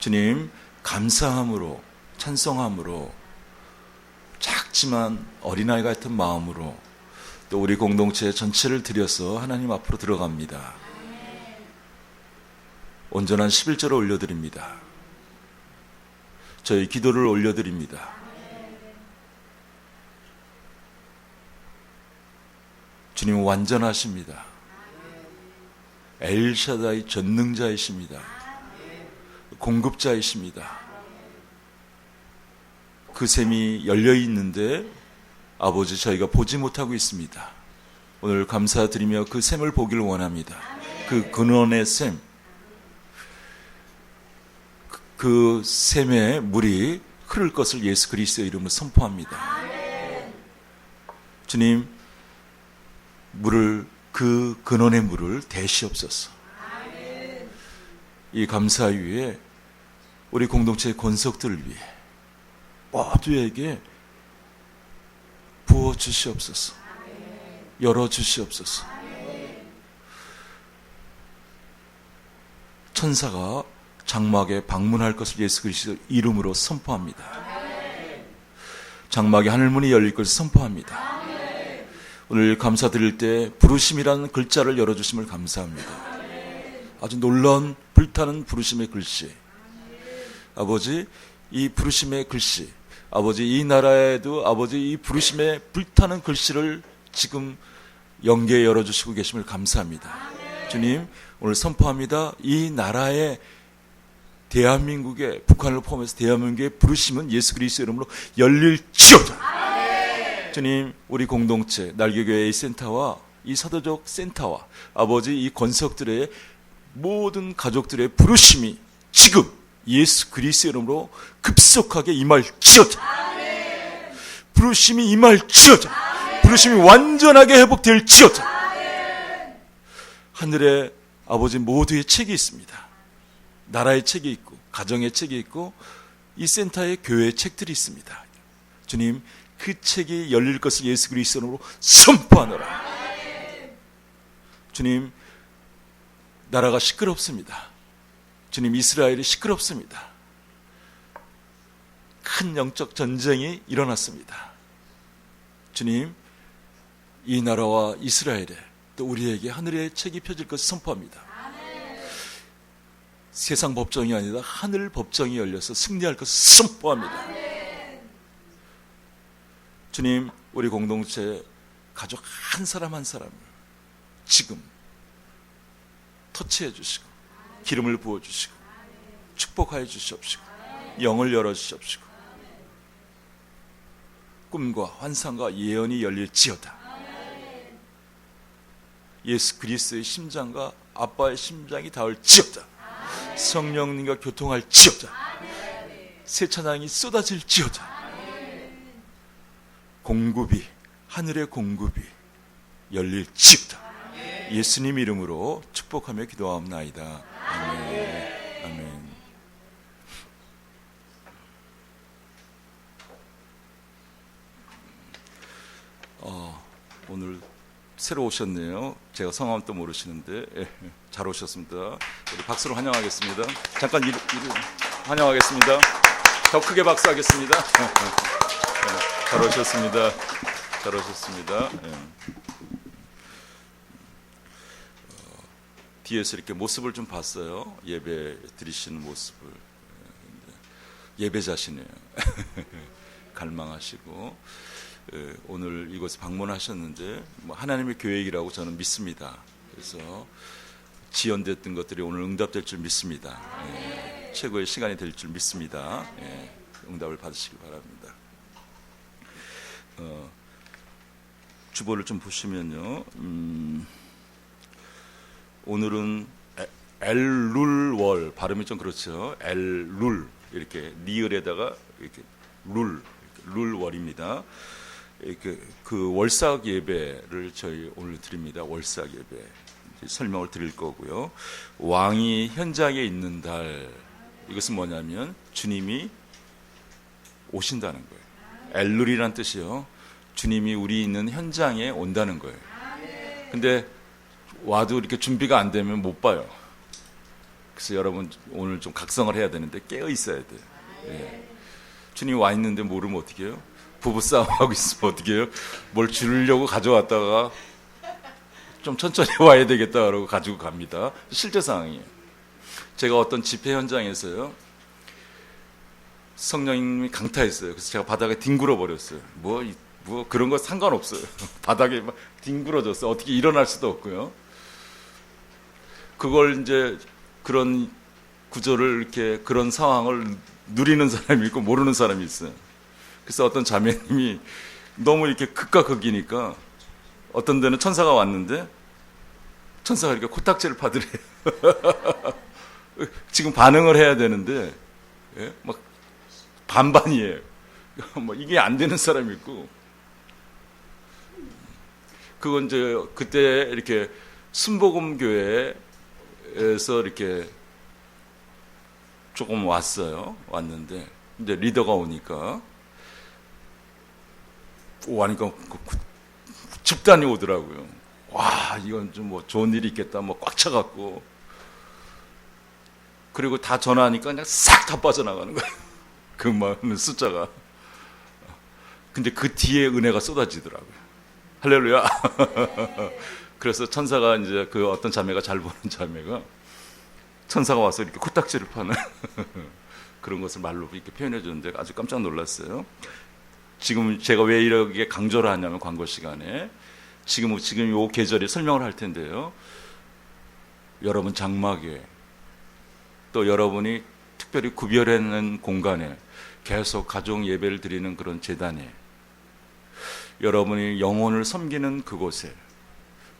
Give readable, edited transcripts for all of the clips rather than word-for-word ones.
주님, 감사함으로, 찬송함으로, 작지만 어린아이 같은 마음으로 또 우리 공동체 전체를 들여서 하나님 앞으로 들어갑니다. 온전한 11절을 올려드립니다. 저희 기도를 올려드립니다. 주님은 완전하십니다. 엘샤다이 전능자이십니다. 공급자이십니다. 그 샘이 열려 있는데 아버지 저희가 보지 못하고 있습니다. 오늘 감사드리며 그 샘을 보기를 원합니다. 그 근원의 샘, 그 샘의 물이 흐를 것을 예수 그리스도의 이름으로 선포합니다. 주님, 그 근원의 물을 대시옵소서. 이 감사 위에 우리 공동체의 권속들을 위해 모두에게 부어 주시옵소서. 열어 주시옵소서. 천사가 장막에 방문할 것을 예수 그리스도 이름으로 선포합니다. 장막의 하늘문이 열릴 것을 선포합니다. 오늘 감사드릴 때 부르심이라는 글자를 열어주심을 감사합니다. 아주 놀라운 불타는 부르심의 글씨. 아버지, 이 부르심의 글씨, 아버지 이 나라에도 아버지 이 부르심의 불타는 글씨를 지금 영계에 열어주시고 계심을 감사합니다. 주님, 오늘 선포합니다. 이 나라의 대한민국의, 북한을 포함해서 대한민국의 부르심은 예수 그리스도 이름으로 열릴지어다. 주님, 우리 공동체 날개교회 A센터와 이 사도적 센터와 아버지 이 권석들의 모든 가족들의 부르심이 지금 예수 그리스도 이름으로 급속하게 임할지어다. 부르심이 임할지어다. 부르심이 완전하게 회복될지어다. 하늘에 아버지 모두의 책이 있습니다. 나라의 책이 있고 가정의 책이 있고 이 센터에 교회의 책들이 있습니다. 주님, 그 책이 열릴 것을 예수 그리스도 이름으로 선포하노라. 주님, 나라가 시끄럽습니다. 주님, 이스라엘이 시끄럽습니다. 큰 영적 전쟁이 일어났습니다. 주님, 이 나라와 이스라엘에 또 우리에게 하늘의 책이 펴질 것을 선포합니다. 세상 법정이 아니라 하늘 법정이 열려서 승리할 것을 선포합니다. 주님, 우리 공동체 가족 한 사람 한 사람을 지금 터치해 주시고 기름을 부어 주시고 축복하여 주시옵시고 영을 열어 주시옵시고 꿈과 환상과 예언이 열릴지어다. 예수 그리스도의 심장과 아빠의 심장이 닿을지어다. 성령님과 교통할지어다. 새 찬양이 쏟아질지어다. 공급이, 하늘의 공급이 열릴지어다. 예수님 이름으로 축복하며 기도하옵나이다. 아멘. 아멘. 오늘 새로 오셨네요. 제가 성함도 모르시는데 잘 오셨습니다. 우리 박수로 환영하겠습니다. 잠깐 이름 환영하겠습니다. 더 크게 박수하겠습니다. 잘 오셨습니다. 잘 오셨습니다. 뒤에서 이렇게 모습을 좀 봤어요. 예배 드리시는 모습을. 예배자시네요. 갈망하시고 오늘 이곳에 방문하셨는데 하나님의 계획이라고 저는 믿습니다. 그래서 지연됐던 것들이 오늘 응답될 줄 믿습니다. 최고의 시간이 될 줄 믿습니다. 응답을 받으시기 바랍니다. 주보를 좀 보시면요. 오늘은 엘룰월, 발음이 좀 그렇죠. 엘룰, 이렇게 리을에다가 이렇게 룰월입니다. 그 월삭 예배를 저희 오늘 드립니다. 월삭 예배 설명을 드릴 거고요. 왕이 현장에 있는 달, 이것은 뭐냐면 주님이 오신다는 거예요. 엘룰이란 뜻이요. 주님이 우리 있는 현장에 온다는 거예요. 근데 와도 이렇게 준비가 안 되면 못 봐요. 그래서 여러분 오늘 좀 각성을 해야 되는데 깨어 있어야 돼. 예. 주님 와 있는데 모르면 어떻게 해요? 부부싸움 하고 있으면 어떻게 해요? 뭘 주려고 가져왔다가 좀 천천히 와야 되겠다 그러고 가지고 갑니다. 실제 상황이에요. 제가 어떤 집회 현장에서요, 성령님이 강타했어요. 그래서 제가 바닥에 뒹굴어 버렸어요. 뭐 그런 거 상관없어요. 바닥에 막 뒹굴어졌어요. 어떻게 일어날 수도 없고요. 그걸 이제 그런 구조를 이렇게 그런 상황을 누리는 사람이 있고 모르는 사람이 있어요. 그래서 어떤 자매님이 너무 이렇게 극과 극이니까 어떤 데는 천사가 왔는데 천사가 이렇게 코딱지를 파더래요. 지금 반응을 해야 되는데 예? 막 반반이에요. 뭐 이게 안 되는 사람이 있고, 그건 이제 그때 이렇게 순복음 교회에서 이렇게 조금 왔는데 이제 리더가 오니까 집단이 오더라고요. 와, 이건 좀 뭐 좋은 일이 있겠다. 뭐 꽉 차갖고, 그리고 다 전화하니까 그냥 싹 다 빠져나가는 거예요. 그 많은 숫자가. 근데 그 뒤에 은혜가 쏟아지더라고요. 할렐루야. 그래서 천사가 이제 그 어떤 자매가 잘 보는 자매가 천사가 와서 이렇게 코딱지를 파는 그런 것을 말로 이렇게 표현해 주는데 아주 깜짝 놀랐어요. 지금 제가 왜 이렇게 강조를 하냐면 광고 시간에 지금 요 계절에 설명을 할 텐데요. 여러분 장막에 또 여러분이 특별히 구별해낸 공간에 계속 가족 예배를 드리는 그런 제단에 여러분이 영혼을 섬기는 그곳에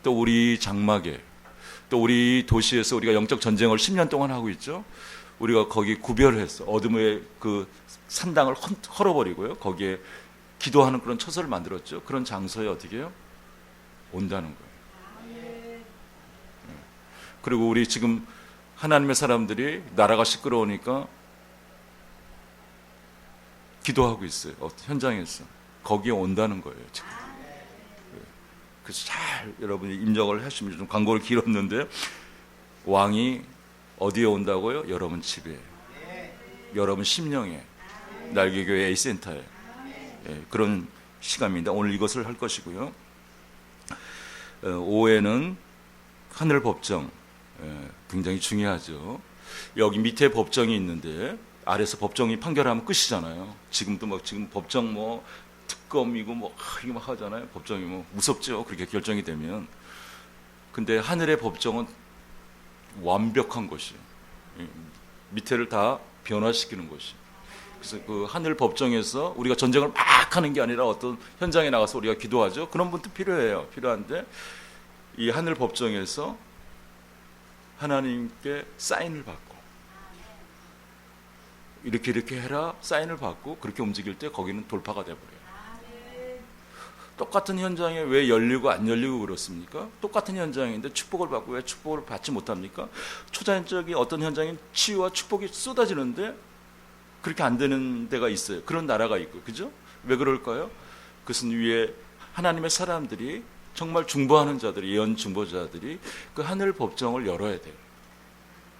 또 우리 장막에 또 우리 도시에서 우리가 영적 전쟁을 10년 동안 하고 있죠. 우리가 거기 구별해서 어둠의 그 산당을 헐어버리고요. 거기에 기도하는 그런 처소를 만들었죠. 그런 장소에 어떻게 해요? 온다는 거예요. 그리고 우리 지금 하나님의 사람들이 나라가 시끄러우니까 기도하고 있어요. 현장에서. 거기에 온다는 거예요, 지금. 그래서 잘 여러분이 입력을 하시면, 좀 광고를 길었는데, 왕이 어디에 온다고요? 여러분 집에, 여러분 심령에, 날개교회 A센터에. 그런 시간입니다. 오늘 이것을 할 것이고요. 오후에는 하늘 법정, 굉장히 중요하죠. 여기 밑에 법정이 있는데 아래서 법정이 판결하면 끝이잖아요. 지금도 막 지금 법정 뭐 특검이고 뭐 이거 막 하잖아요. 법정이 뭐 무섭죠. 그렇게 결정이 되면. 근데 하늘의 법정은 완벽한 것이에요. 밑에를 다 변화시키는 것이. 그래서 그 하늘 법정에서 우리가 전쟁을 막 하는 게 아니라 어떤 현장에 나가서 우리가 기도하죠. 그런 분도 필요해요. 필요한데 이 하늘 법정에서 하나님께 사인을 받고 이렇게 해라 사인을 받고 그렇게 움직일 때 거기는 돌파가 돼버려요. 똑같은 현장에 왜 열리고 안 열리고 그렇습니까? 똑같은 현장인데 축복을 받고 왜 축복을 받지 못합니까? 초자연적인 어떤 현장인 치유와 축복이 쏟아지는데 그렇게 안 되는 데가 있어요. 그런 나라가 있고, 그죠? 왜 그럴까요? 그것은 위에 하나님의 사람들이 정말 중보하는 자들이, 예언 중보자들이 그 하늘 법정을 열어야 돼요.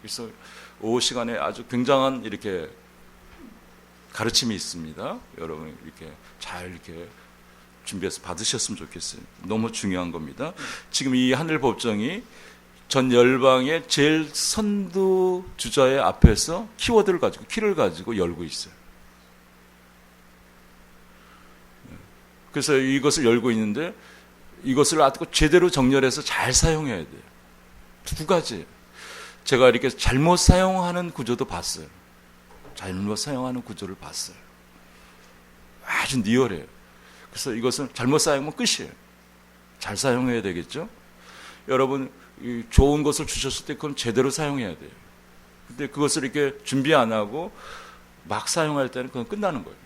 그래서 오후 시간에 아주 굉장한 이렇게 가르침이 있습니다. 여러분 이렇게 잘 이렇게 준비해서 받으셨으면 좋겠어요. 너무 중요한 겁니다. 지금 이 하늘 법정이 전 열방의 제일 선두 주자의 앞에서 키워드를 가지고, 키를 가지고 열고 있어요. 그래서 이것을 열고 있는데 이것을 아주 제대로 정렬해서 잘 사용해야 돼요. 두 가지. 제가 이렇게 잘못 사용하는 구조도 봤어요. 잘못 사용하는 구조를 봤어요. 아주 리얼해요. 그래서 이것은 잘못 사용하면 끝이에요. 잘 사용해야 되겠죠? 여러분, 좋은 것을 주셨을 때 그건 제대로 사용해야 돼요. 근데 그것을 이렇게 준비 안 하고 막 사용할 때는 그건 끝나는 거예요.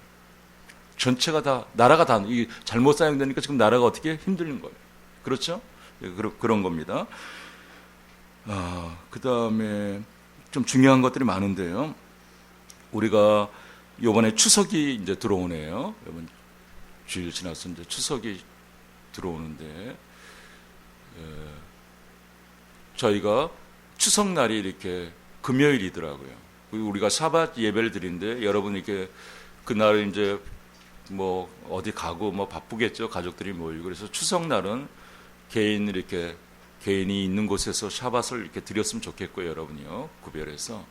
전체가 다, 나라가 다, 이 잘못 사용되니까 지금 나라가 어떻게 힘든 거예요. 그렇죠? 그런 겁니다. 그 다음에 좀 중요한 것들이 많은데요. 우리가 이번에 추석이 이제 들어오네요. 이번 주일 지나서 이제 추석이 들어오는데, 저희가 추석날이 이렇게 금요일이더라고요. 그리고 우리가 사bat 예배를 드리는데 여러분 이렇게 그날 이제 뭐 어디 가고 뭐 바쁘겠죠. 가족들이 모이고. 그래서 추석날은 개인이 있는 곳에서 샤밧을 이렇게 드렸으면 좋겠고요. 여러분이요. 구별해서.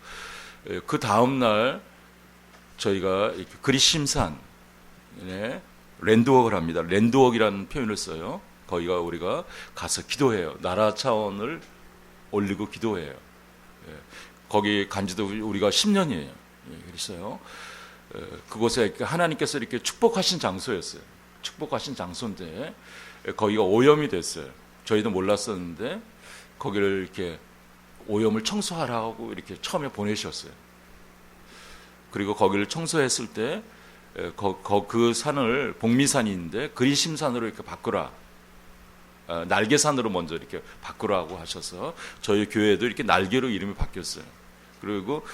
그 다음 날 저희가 이렇게 그리심산에 랜드웍을 합니다. 랜드웍이라는 표현을 써요. 거기가 우리가 가서 기도해요. 나라 차원을 올리고 기도해요. 거기 간지도 우리가 10년이에요. 그랬어요. 그곳에 하나님께서 이렇게 축복하신 장소였어요. 축복하신 장소인데 거기가 오염이 됐어요. 저희도 몰랐었는데 거기를 이렇게 오염을 청소하라고 이렇게 처음에 보내셨어요. 그리고 거기를 청소했을 때 그 산을 복미산이 있는데 그리심산으로 이렇게 바꾸라. 날개산으로 먼저 이렇게 바꾸라고 하셔서 저희 교회도 이렇게 날개로 이름이 바뀌었어요. 그리고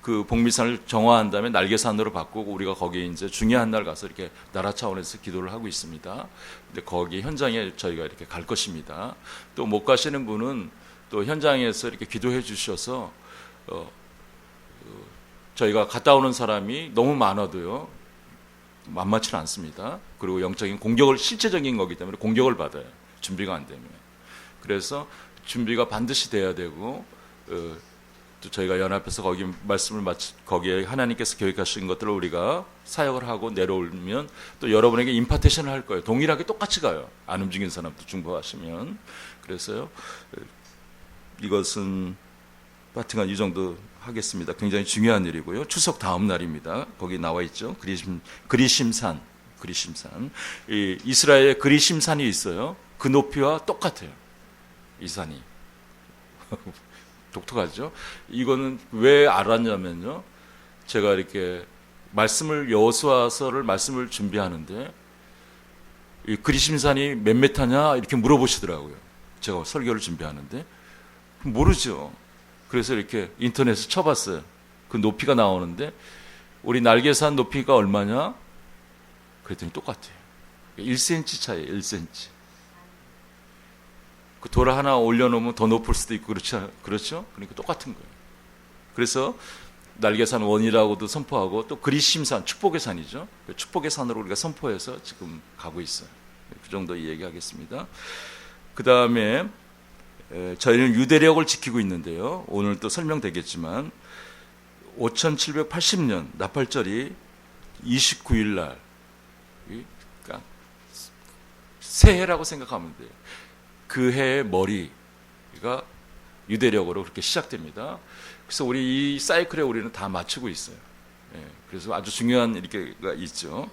그 복미산을 정화한 다음에 날개산으로 바꾸고 우리가 거기에 이제 중요한 날 가서 이렇게 나라 차원에서 기도를 하고 있습니다. 근데 거기 현장에 저희가 이렇게 갈 것입니다. 또 못 가시는 분은 또 현장에서 이렇게 기도해 주셔서 저희가 갔다 오는 사람이 너무 많아도요 만만치는 않습니다. 그리고 영적인 공격을 실제적인 거기 때문에 공격을 받아요. 준비가 안 되면. 그래서 준비가 반드시 돼야 되고 또 저희가 연합해서 거기 말씀을 거기에 하나님께서 계획하신 것들을 우리가 사역을 하고 내려오면 또 여러분에게 임파테이션을 할 거예요. 동일하게 똑같이 가요. 안 움직인 사람도 중보하시면. 그래서요 이것은 파트가 이 정도 하겠습니다. 굉장히 중요한 일이고요. 추석 다음 날입니다. 거기 나와 있죠. 그리심산. 이스라엘에 그리심산이 있어요. 그 높이와 똑같아요. 이 산이. 독특하죠. 이거는 왜 알았냐면요. 제가 이렇게 여호수아서를 말씀을 준비하는데 이 그리심산이 몇 메타냐 이렇게 물어보시더라고요. 제가 설교를 준비하는데 모르죠. 그래서 이렇게 인터넷에 쳐봤어요. 그 높이가 나오는데 우리 날개산 높이가 얼마냐? 그랬더니 똑같아요. 1cm 차이에요. 1cm. 그 돌 하나 올려놓으면 더 높을 수도 있고 그렇죠? 그러니까 똑같은 거예요. 그래서 날개산 원이라고도 선포하고 또 그리심산, 축복의 산이죠. 축복의 산으로 우리가 선포해서 지금 가고 있어요. 그 정도 얘기하겠습니다. 그 다음에 저희는 유대력을 지키고 있는데요. 오늘 또 설명되겠지만 5780년 나팔절이 29일 날 그러니까 새해라고 생각하면 돼요. 그 해의 머리가 유대력으로 그렇게 시작됩니다. 그래서 우리 이 사이클에 우리는 다 맞추고 있어요. 그래서 아주 중요한 이렇게가 있죠.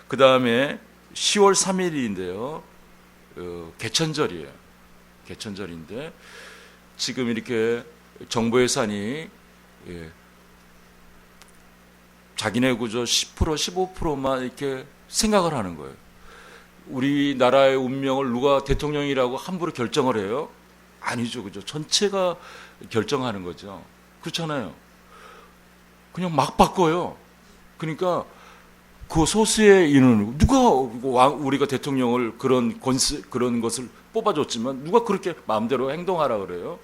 그 다음에 10월 3일인데요. 개천절이에요. 개천절인데 지금 이렇게 정보의 산이 자기네 구조 10% 15%만 이렇게 생각을 하는 거예요. 우리나라의 운명을 누가 대통령이라고 함부로 결정을 해요? 아니죠, 그죠? 전체가 결정하는 거죠. 그렇잖아요. 그냥 막 바꿔요. 그러니까 그 소수의 인원 누가 우리가 대통령을 그런 것을 뽑아줬지만 누가 그렇게 마음대로 행동하라 그래요?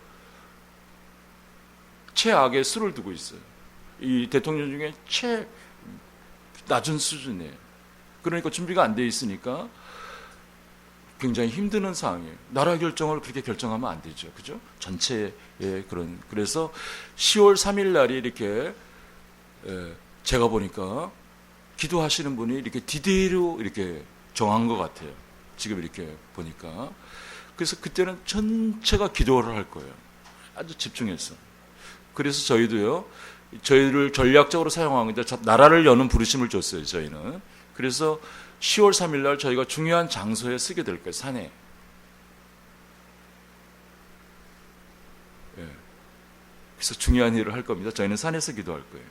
최악의 수를 두고 있어요. 이 대통령 중에 최 낮은 수준이에요. 그러니까 준비가 안 돼 있으니까 굉장히 힘드는 상황이에요. 나라 결정을 그렇게 결정하면 안 되죠. 그죠? 전체의 그래서 10월 3일 날이 이렇게 제가 보니까 기도하시는 분이 이렇게 디테일로 이렇게 정한 것 같아요. 지금 이렇게 보니까. 그래서 그때는 전체가 기도를 할 거예요. 아주 집중해서. 그래서 저희를 전략적으로 사용하는데 나라를 여는 부르심을 줬어요. 저희는. 그래서 10월 3일 날 저희가 중요한 장소에 쓰게 될 거예요. 산에. 그래서 중요한 일을 할 겁니다. 저희는 산에서 기도할 거예요.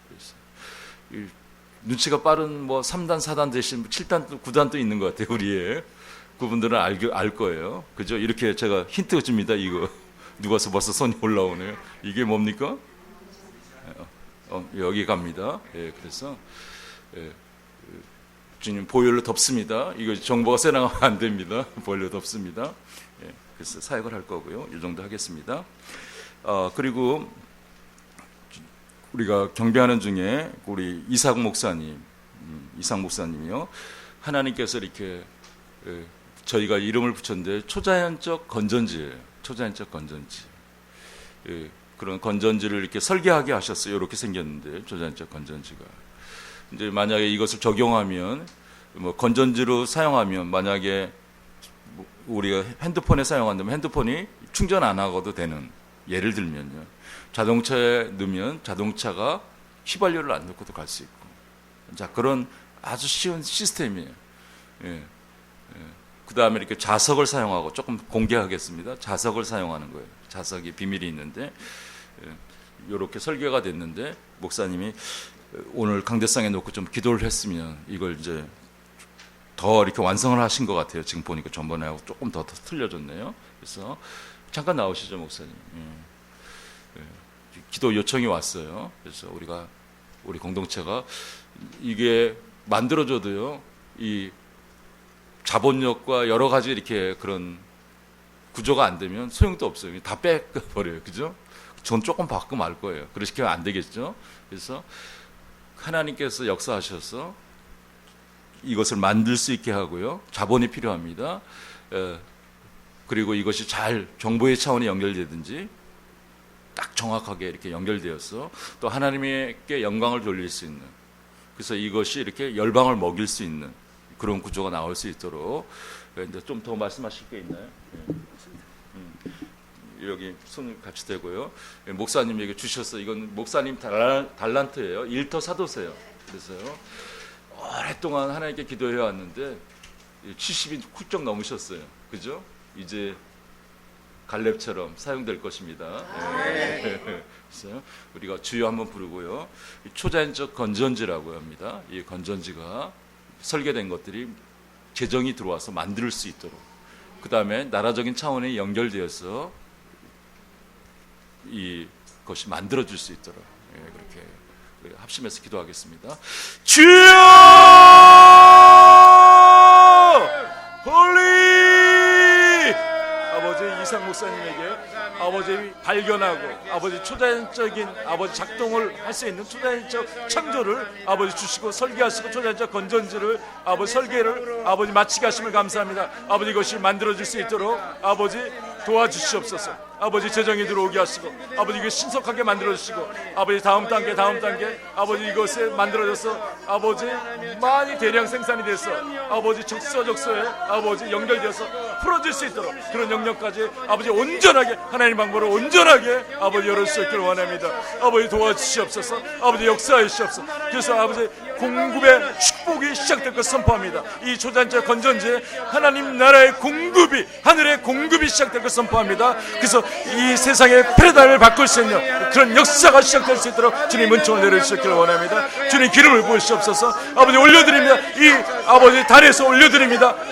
그래서 눈치가 빠른 3단, 4단 대신 7단, 9단도 있는 것 같아요. 우리의. 그분들은 알 거예요. 그죠? 이렇게 제가 힌트 줍니다. 이거. 누가서 벌써 손이 올라오네요. 이게 뭡니까? 여기 갑니다. 그래서 주님 보혈로 덮습니다. 이거 정보가 새나가면 안 됩니다. 보혈로 덮습니다. 그래서 사역을 할 거고요. 이 정도 하겠습니다. 그리고 우리가 경배하는 중에 우리 이삭 목사님이요. 하나님께서 이렇게 저희가 이름을 붙였는데 초자연적 건전지예요. 초자연적 건전지. 그런 건전지를 이렇게 설계하게 하셨어요. 이렇게 생겼는데 초자연적 건전지가. 이제 만약에 이것을 적용하면 뭐 건전지로 사용하면 만약에 우리가 핸드폰에 사용한다면 핸드폰이 충전 안 하고도 되는, 예를 들면요. 자동차에 넣으면 자동차가 휘발유를 안 넣고도 갈 수 있고. 자, 그런 아주 쉬운 시스템이에요. 그 다음에 이렇게 자석을 사용하고, 조금 공개하겠습니다. 자석을 사용하는 거예요. 자석이 비밀이 있는데, 이렇게 설계가 됐는데, 목사님이 오늘 강대상에 놓고 좀 기도를 했으면 이걸 이제 더 이렇게 완성을 하신 것 같아요. 지금 보니까 전번에하고 조금 더 틀려졌네요. 그래서 잠깐 나오시죠, 목사님. 기도 요청이 왔어요. 그래서 우리 공동체가 이게 만들어져도요, 이 자본력과 여러 가지 이렇게 그런 구조가 안 되면 소용도 없어요. 다 빼버려요. 그죠? 전 조금 바꾸면 알 거예요. 그렇게 하면 안 되겠죠? 그래서 하나님께서 역사하셔서 이것을 만들 수 있게 하고요. 자본이 필요합니다. 그리고 이것이 잘 정보의 차원에 연결되든지 딱 정확하게 이렇게 연결되어서 또 하나님께 영광을 돌릴 수 있는, 그래서 이것이 이렇게 열방을 먹일 수 있는 그런 구조가 나올 수 있도록. 좀 더 말씀하실 게 있나요? 여기 손을 같이 대고요. 목사님에게 주셔서, 이건 목사님 달란트예요. 일터 사도세요. 그래서요, 오랫동안 하나님께 기도해 왔는데 70이 훌쩍 넘으셨어요. 그죠? 이제 갈렙처럼 사용될 것입니다. 그래서 우리가 주여 한번 부르고요. 초자연적 건전지라고 합니다. 이 건전지가 설계된 것들이 재정이 들어와서 만들 수 있도록, 그 다음에 나라적인 차원에 연결되어서 이것이 만들어질 수 있도록, 그렇게 합심해서 기도하겠습니다. 주여! 홀리! 아버지 이삭 목사님에게 아버지 발견하고 아버지 초자연적인 아버지 작동을 할 수 있는 초자연적 창조를 아버지 주시고, 설계하시고 초자연적 건전지를 아버지 설계를 아버지 마치게 하심을 감사합니다. 아버지 이것이 만들어질 수 있도록 아버지 도와주시옵소서. 아버지 재정이 들어오게 하시고, 아버지 이거 신속하게 만들어주시고, 아버지 다음 단계 아버지 이것에 만들어져서 아버지 많이 대량 생산이 돼서 아버지 적서에 아버지 연결되어서 풀어질 수 있도록 그런 영역까지 아버지 온전하게 하나님 방법으로 온전하게 아버지 열어주실 줄 원합니다. 아버지 도와주시옵소서. 아버지 역사하시옵소서. 그래서 아버지 공급의 축복이 시작될 것 선포합니다. 이 초자연적 건전지에 하나님 나라의 공급이, 하늘의 공급이 시작될 것 선포합니다. 그래서 이 세상의 패러다임을 바꿀 수 있는 그런 역사가 시작될 수 있도록 주님 은총을 내려주시길 원합니다. 주님 기름을 부으시옵소서. 아버지 올려드립니다. 이 아버지 달에서 올려드립니다.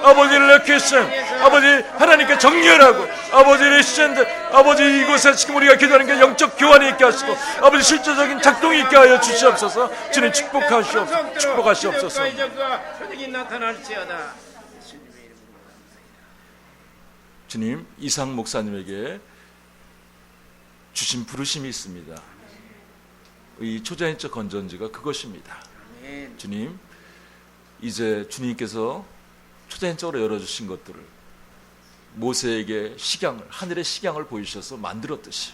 아버지 레케션, 아버지 하나님께 정렬하고 아버지 레시션드, 아버지 이곳에 지금 우리가 기도하는 게 영적 교환이 있게 하시고 아버지 실제적인 작동이 있게 하여 주시옵소서. 주님 축복하시옵소서. 주님, 이삭 목사님에게 주신 부르심이 있습니다. 이 초자연적 건전지가 그것입니다. 주님, 이제 주님께서 초자연적으로 열어주신 것들을 모세에게 하늘의 식양을 보이셔서 만들었듯이,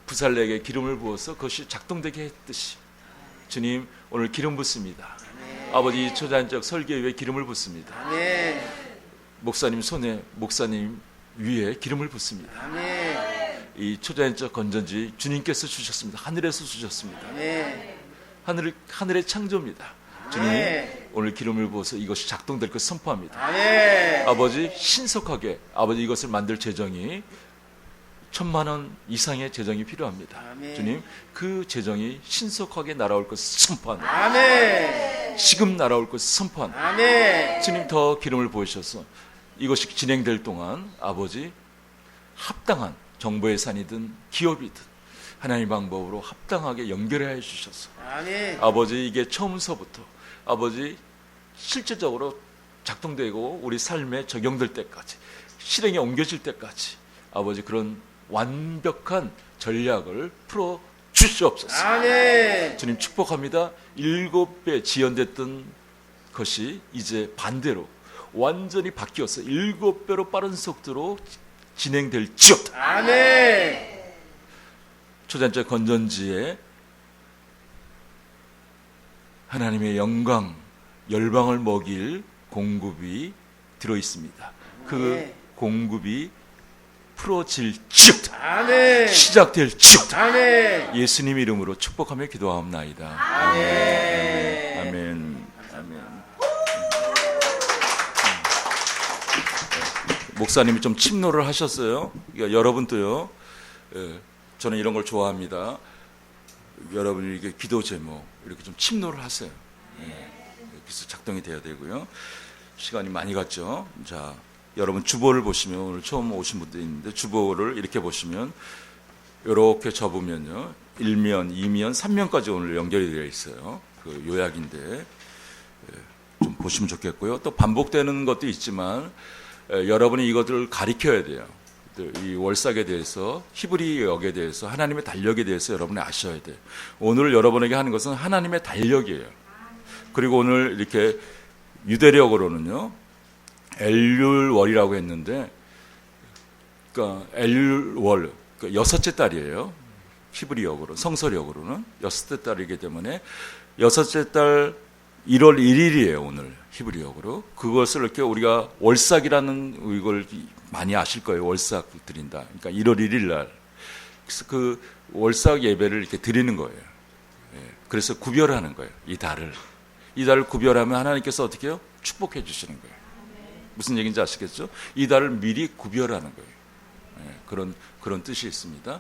부살레에게 기름을 부어서 그것이 작동되게 했듯이, 주님 오늘 기름 붓습니다. 아버지 초자연적 설계 위에 기름을 붓습니다. 목사님 손에, 목사님 위에 기름을 붓습니다. 이 초자연적 건전지 주님께서 주셨습니다. 하늘에서 주셨습니다. 하늘의 창조입니다. 주님 오늘 기름을 부어서 이것이 작동될 것 선포합니다. 아버지 신속하게 아버지 이것을 만들 재정이 1,000만 원 이상의 재정이 필요합니다. 주님 그 재정이 신속하게 날아올 것을 선포합니다. 지금 날아올 것을 선포합니다. 주님 더 기름을 부으셔서 이것이 진행될 동안 아버지 합당한 정보의 산이든 기업이든 하나님의 방법으로 합당하게 연결해 주셔서 아버지 이게 처음서부터 아버지 실제적으로 작동되고 우리 삶에 적용될 때까지, 실행에 옮겨질 때까지 아버지 그런 완벽한 전략을 풀어 주시옵소서. 아멘. 주님 축복합니다. 7배 지연됐던 것이 이제 반대로 완전히 바뀌어서 7배로 빠른 속도로 진행될지어다. 아멘. 초전자 건전지에 하나님의 영광, 열방을 먹일 공급이 들어 있습니다. 그 공급이 풀어질지어다. 아멘. 시작될지어다. 아멘. 예수님 이름으로 축복하며 기도하옵나이다. 아멘. 아멘. 아멘. 목사님이 좀 침노를 하셨어요. 그러니까 여러분도요. 저는 이런 걸 좋아합니다. 여러분이 이게 기도 제목 이렇게 좀 침노를 하세요. 그래서 작동이 돼야 되고요. 시간이 많이 갔죠. 자, 여러분 주보를 보시면 오늘 처음 오신 분도 있는데 주보를 이렇게 보시면 이렇게 접으면요. 1면, 2면, 3면까지 오늘 연결이 되어 있어요. 그 요약인데 좀 보시면 좋겠고요. 또 반복되는 것도 있지만 여러분이 이것들을 가리켜야 돼요. 이 월삭에 대해서, 히브리 역에 대해서, 하나님의 달력에 대해서 여러분이 아셔야 돼요. 오늘 여러분에게 하는 것은 하나님의 달력이에요. 그리고 오늘 이렇게 유대력으로는요, 엘룰월이라고 했는데, 그러니까 엘룰월, 그러니까 6째 달이에요. 히브리역으로, 성서력으로는 6째 달이기 때문에 6째 달 1월 1일이에요, 오늘 히브리역으로. 그것을 이렇게 우리가 월삭이라는 이걸 많이 아실 거예요. 월삭 드린다. 그러니까 1월 1일 날. 그래서 그 월삭 예배를 이렇게 드리는 거예요. 그래서 구별하는 거예요. 이 달을. 이 달을 구별하면 하나님께서 어떻게 해요? 축복해 주시는 거예요. 무슨 얘기인지 아시겠죠? 이 달을 미리 구별하는 거예요. 그런 뜻이 있습니다.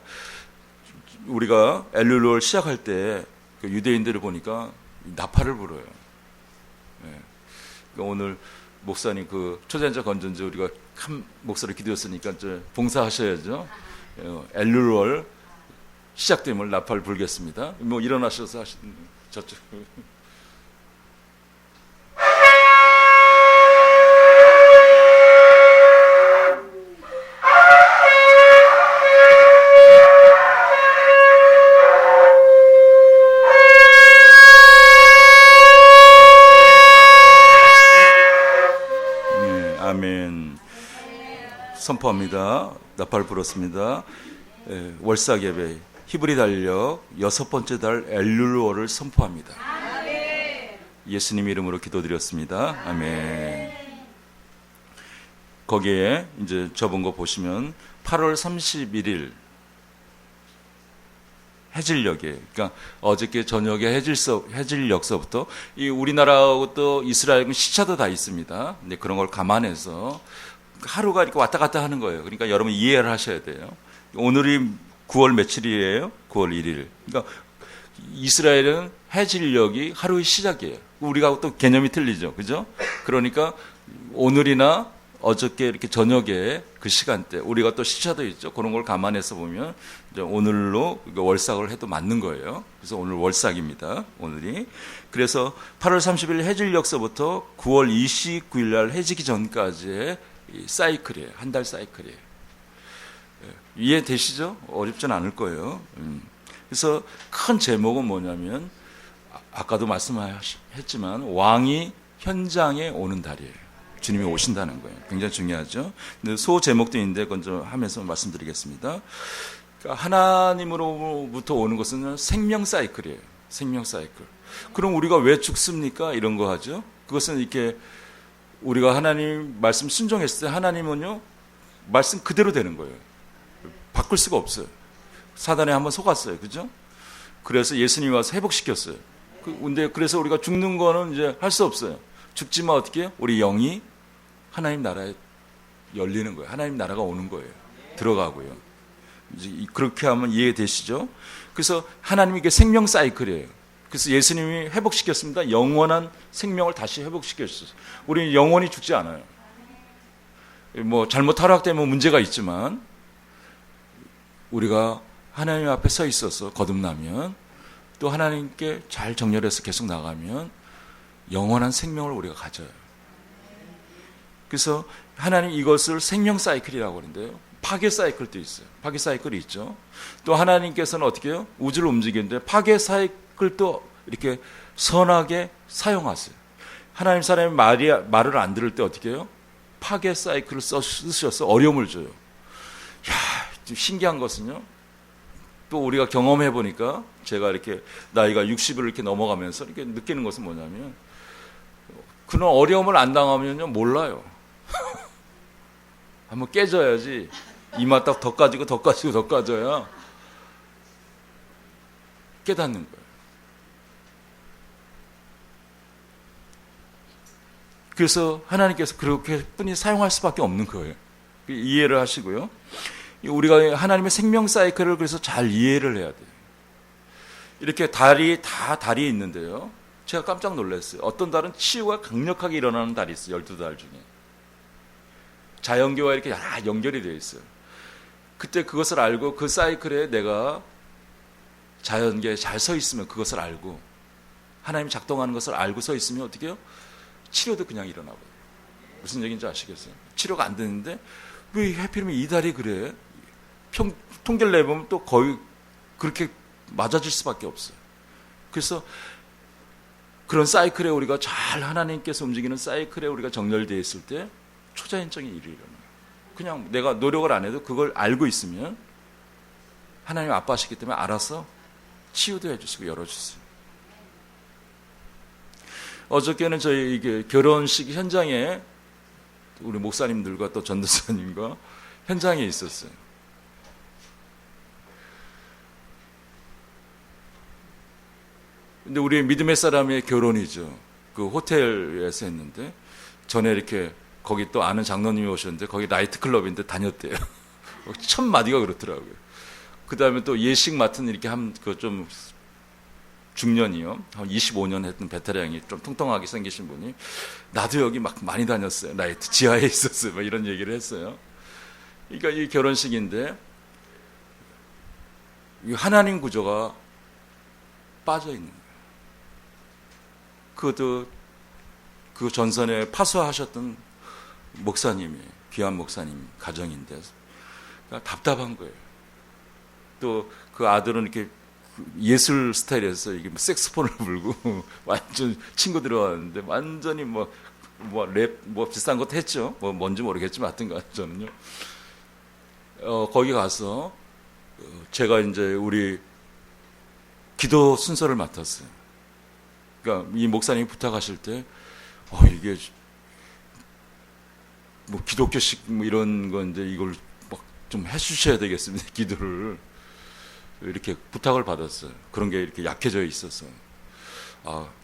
우리가 엘룰월 시작할 때 유대인들을 보니까 나팔을 불어요. 그러니까 오늘 목사님 그 초전자 건전지 우리가 한 목소리 기도했으니까 이제 봉사하셔야죠. 엘룰월 시작되면 나팔 불겠습니다. 뭐 일어나셔서 저쪽. 아멘. 선포합니다. 나팔 불었습니다. 월삭 예배 히브리 달력 6번째 달 엘룰월을 선포합니다. 예수님 이름으로 기도드렸습니다. 아멘. 거기에 이제 접은 거 보시면 8월 31일 해질녘에, 그러니까 어저께 저녁에 해질녘서부터 이 우리나라하고 또 이스라엘은 시차도 다 있습니다. 근데 그런 걸 감안해서 하루가 이렇게 왔다 갔다 하는 거예요. 그러니까 여러분 이해를 하셔야 돼요. 오늘이 9월 며칠이에요? 9월 1일. 그러니까 이스라엘은 해질녘이 하루의 시작이에요. 우리가 또 개념이 틀리죠, 그죠? 그러니까 오늘이나 어저께 이렇게 저녁에 그 시간대 우리가 또 시차도 있죠. 그런 걸 감안해서 보면 이제 오늘로 월삭을 해도 맞는 거예요. 그래서 오늘 월삭입니다. 오늘이. 그래서 8월 30일 해질녘서부터 9월 29일 날 해지기 전까지의 사이클이에요. 한 달 사이클이에요. 이해되시죠? 어렵진 않을 거예요. 그래서 큰 제목은 뭐냐면 아까도 말씀했지만 왕이 현장에 오는 달이에요. 주님이 오신다는 거예요. 굉장히 중요하죠. 근데 소 제목도 있는데 먼저 하면서 말씀드리겠습니다. 그러니까 하나님으로부터 오는 것은 생명 사이클이에요. 생명 사이클. 그럼 우리가 왜 죽습니까? 이런 거 하죠. 그것은 이렇게 우리가 하나님 말씀 순종했을 때 하나님은요 말씀 그대로 되는 거예요. 바꿀 수가 없어요. 사단에 한번 속았어요. 그죠? 그래서 예수님이 와서 회복시켰어요. 근데 그래서 우리가 죽는 거는 이제 할 수 없어요. 죽지만 어떻게 해요? 우리 영이 하나님 나라에 열리는 거예요. 하나님 나라가 오는 거예요. 들어가고요. 이제 그렇게 하면 이해되시죠? 그래서 하나님이 이게 생명 사이클이에요. 그래서 예수님이 회복시켰습니다. 영원한 생명을 다시 회복시켰어요. 우리는 영원히 죽지 않아요. 뭐 잘못 타락되면 문제가 있지만 우리가 하나님 앞에 서 있어서 거듭나면 또 하나님께 잘 정렬해서 계속 나가면 영원한 생명을 우리가 가져요. 그래서 하나님 이것을 생명 사이클이라고 하는데요. 파괴 사이클도 있어요. 파괴 사이클이 있죠. 또 하나님께서는 어떻게 해요? 우주를 움직이는데 파괴 사이클도 이렇게 선하게 사용하세요. 하나님 사람이 말을 안 들을 때 어떻게 해요? 파괴 사이클을 쓰셔서 어려움을 줘요. 좀 신기한 것은요. 또 우리가 경험해 보니까 제가 이렇게 나이가 60을 이렇게 넘어가면서 이렇게 느끼는 것은 뭐냐면 그런 어려움을 안 당하면요 몰라요. 한번 깨져야지 이마 딱 더 까지고 더 까지고 더 까져야 깨닫는 거예요. 그래서 하나님께서 그렇게 뿐이 사용할 수밖에 없는 거예요. 이해를 하시고요. 우리가 하나님의 생명 사이클을 그래서 잘 이해를 해야 돼요. 이렇게 달이 있는데요. 제가 깜짝 놀랐어요. 어떤 달은 치유가 강력하게 일어나는 달이 있어요. 12달 중에. 자연계와 이렇게 연결이 되어 있어요. 그때 그것을 알고 그 사이클에 내가 자연계에 잘 서 있으면 그것을 알고 하나님이 작동하는 것을 알고 서 있으면 어떻게 해요? 치료도 그냥 일어나고. 무슨 얘기인지 아시겠어요? 치료가 안 되는데 왜 하필이면 이 달이 그래? 통계를 내보면 또 거의 그렇게 맞아질 수밖에 없어요. 그래서 그런 사이클에 우리가 잘 하나님께서 움직이는 사이클에 우리가 정렬되어 있을 때 초자연적인 일이 일어나요. 그냥 내가 노력을 안 해도 그걸 알고 있으면 하나님 아빠시기 때문에 알아서 치유도 해주시고 열어주세요. 어저께는 저희 이게 결혼식 현장에 우리 목사님들과 또 전도사님과 현장에 있었어요. 근데 우리 믿음의 사람의 결혼이죠. 그 호텔에서 했는데 전에 이렇게 거기 또 아는 장로님이 오셨는데 거기 나이트클럽인데 다녔대요. 첫 마디가 그렇더라고요. 그 다음에 또 예식 맡은 이렇게 좀 중년이요. 한 25년 했던 베테랑이 좀 통통하게 생기신 분이 나도 여기 막 많이 다녔어요. 나이트 지하에 있었어요. 막 이런 얘기를 했어요. 그러니까 이 결혼식인데 이 하나님 구조가 빠져 있는 거예요. 그것도 그 전선에 파수하셨던 목사님이 귀한 목사님 가정인데 그러니까 답답한 거예요. 또 그 아들은 이렇게 예술 스타일에서 이게 색스폰을 불고 완전 친구 들어왔는데 완전히 랩 비싼 것도 했죠. 뭔지 모르겠지만 하여튼간 저는요. 거기 가서 제가 이제 우리 기도 순서를 맡았어요. 그러니까 이 목사님이 부탁하실 때 이게 기독교식 이런 건데 이걸 막 좀 해주셔야 되겠습니다. 기도를 이렇게 부탁을 받았어요. 그런 게 이렇게 약해져 있어서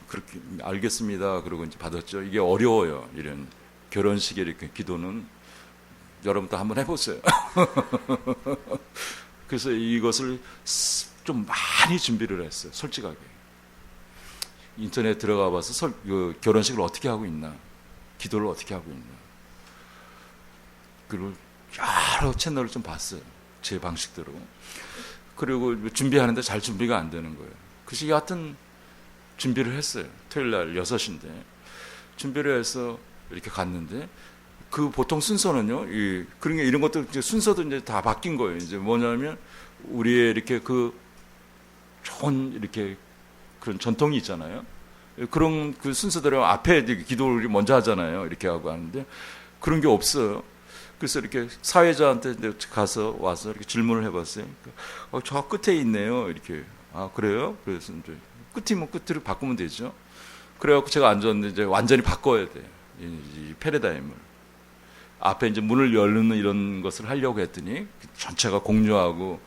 그렇게 알겠습니다. 그러고 이제 받았죠. 이게 어려워요. 이런 결혼식에 이렇게 기도는 여러분도 한번 해보세요. 그래서 이것을 좀 많이 준비를 했어요. 솔직하게. 인터넷 들어가 봐서 결혼식을 어떻게 하고 있나, 기도를 어떻게 하고 있나. 그리고 여러 채널을 좀 봤어요. 제 방식대로. 그리고 준비하는데 잘 준비가 안 되는 거예요. 그래서 여하튼 준비를 했어요. 토요일 날 6시인데. 준비를 해서 이렇게 갔는데, 그 보통 순서는요, 그런 게 이런 것도 이제 순서도 이제 다 바뀐 거예요. 이제 뭐냐면, 우리의 이렇게 좋은 이렇게 그런 전통이 있잖아요. 그런 그 순서대로 앞에 기도를 먼저 하잖아요. 이렇게 하고 하는데, 그런 게 없어요. 그래서 이렇게 사회자한테 와서 이렇게 질문을 해봤어요. 저 끝에 있네요. 이렇게. 그래요? 그래서 이제 끝이면 끝으로 바꾸면 되죠. 그래갖고 제가 앉았는데 이제 완전히 바꿔야 돼요. 이 패러다임을. 앞에 이제 문을 열는 이런 것을 하려고 했더니 전체가 공유하고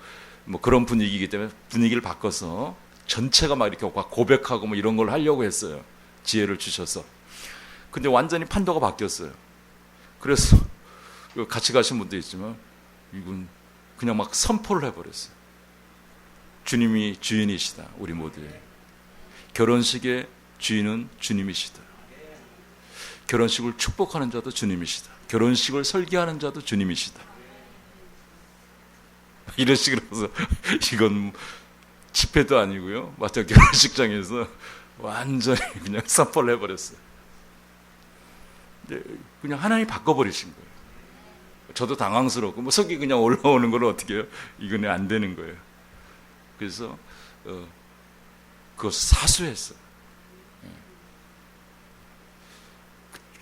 그런 분위기이기 때문에 분위기를 바꿔서 전체가 막 이렇게 고백하고 이런 걸 하려고 했어요. 지혜를 주셔서. 근데 완전히 판도가 바뀌었어요. 그래서 같이 가신 분도 있지만 이건 그냥 막 선포를 해버렸어요. 주님이 주인이시다. 우리 모두의 결혼식의 주인은 주님이시다. 결혼식을 축복하는 자도 주님이시다. 결혼식을 설계하는 자도 주님이시다. 이런 식으로 해서 이건 집회도 아니고요. 마찬 결혼식장에서 완전히 그냥 선포를 해버렸어요. 그냥 하나님이 바꿔버리신 거예요. 저도 당황스럽고 뭐 석이 그냥 올라오는 걸 어떻게 해요? 이거는 안 되는 거예요. 그래서 그것을 사수했어요.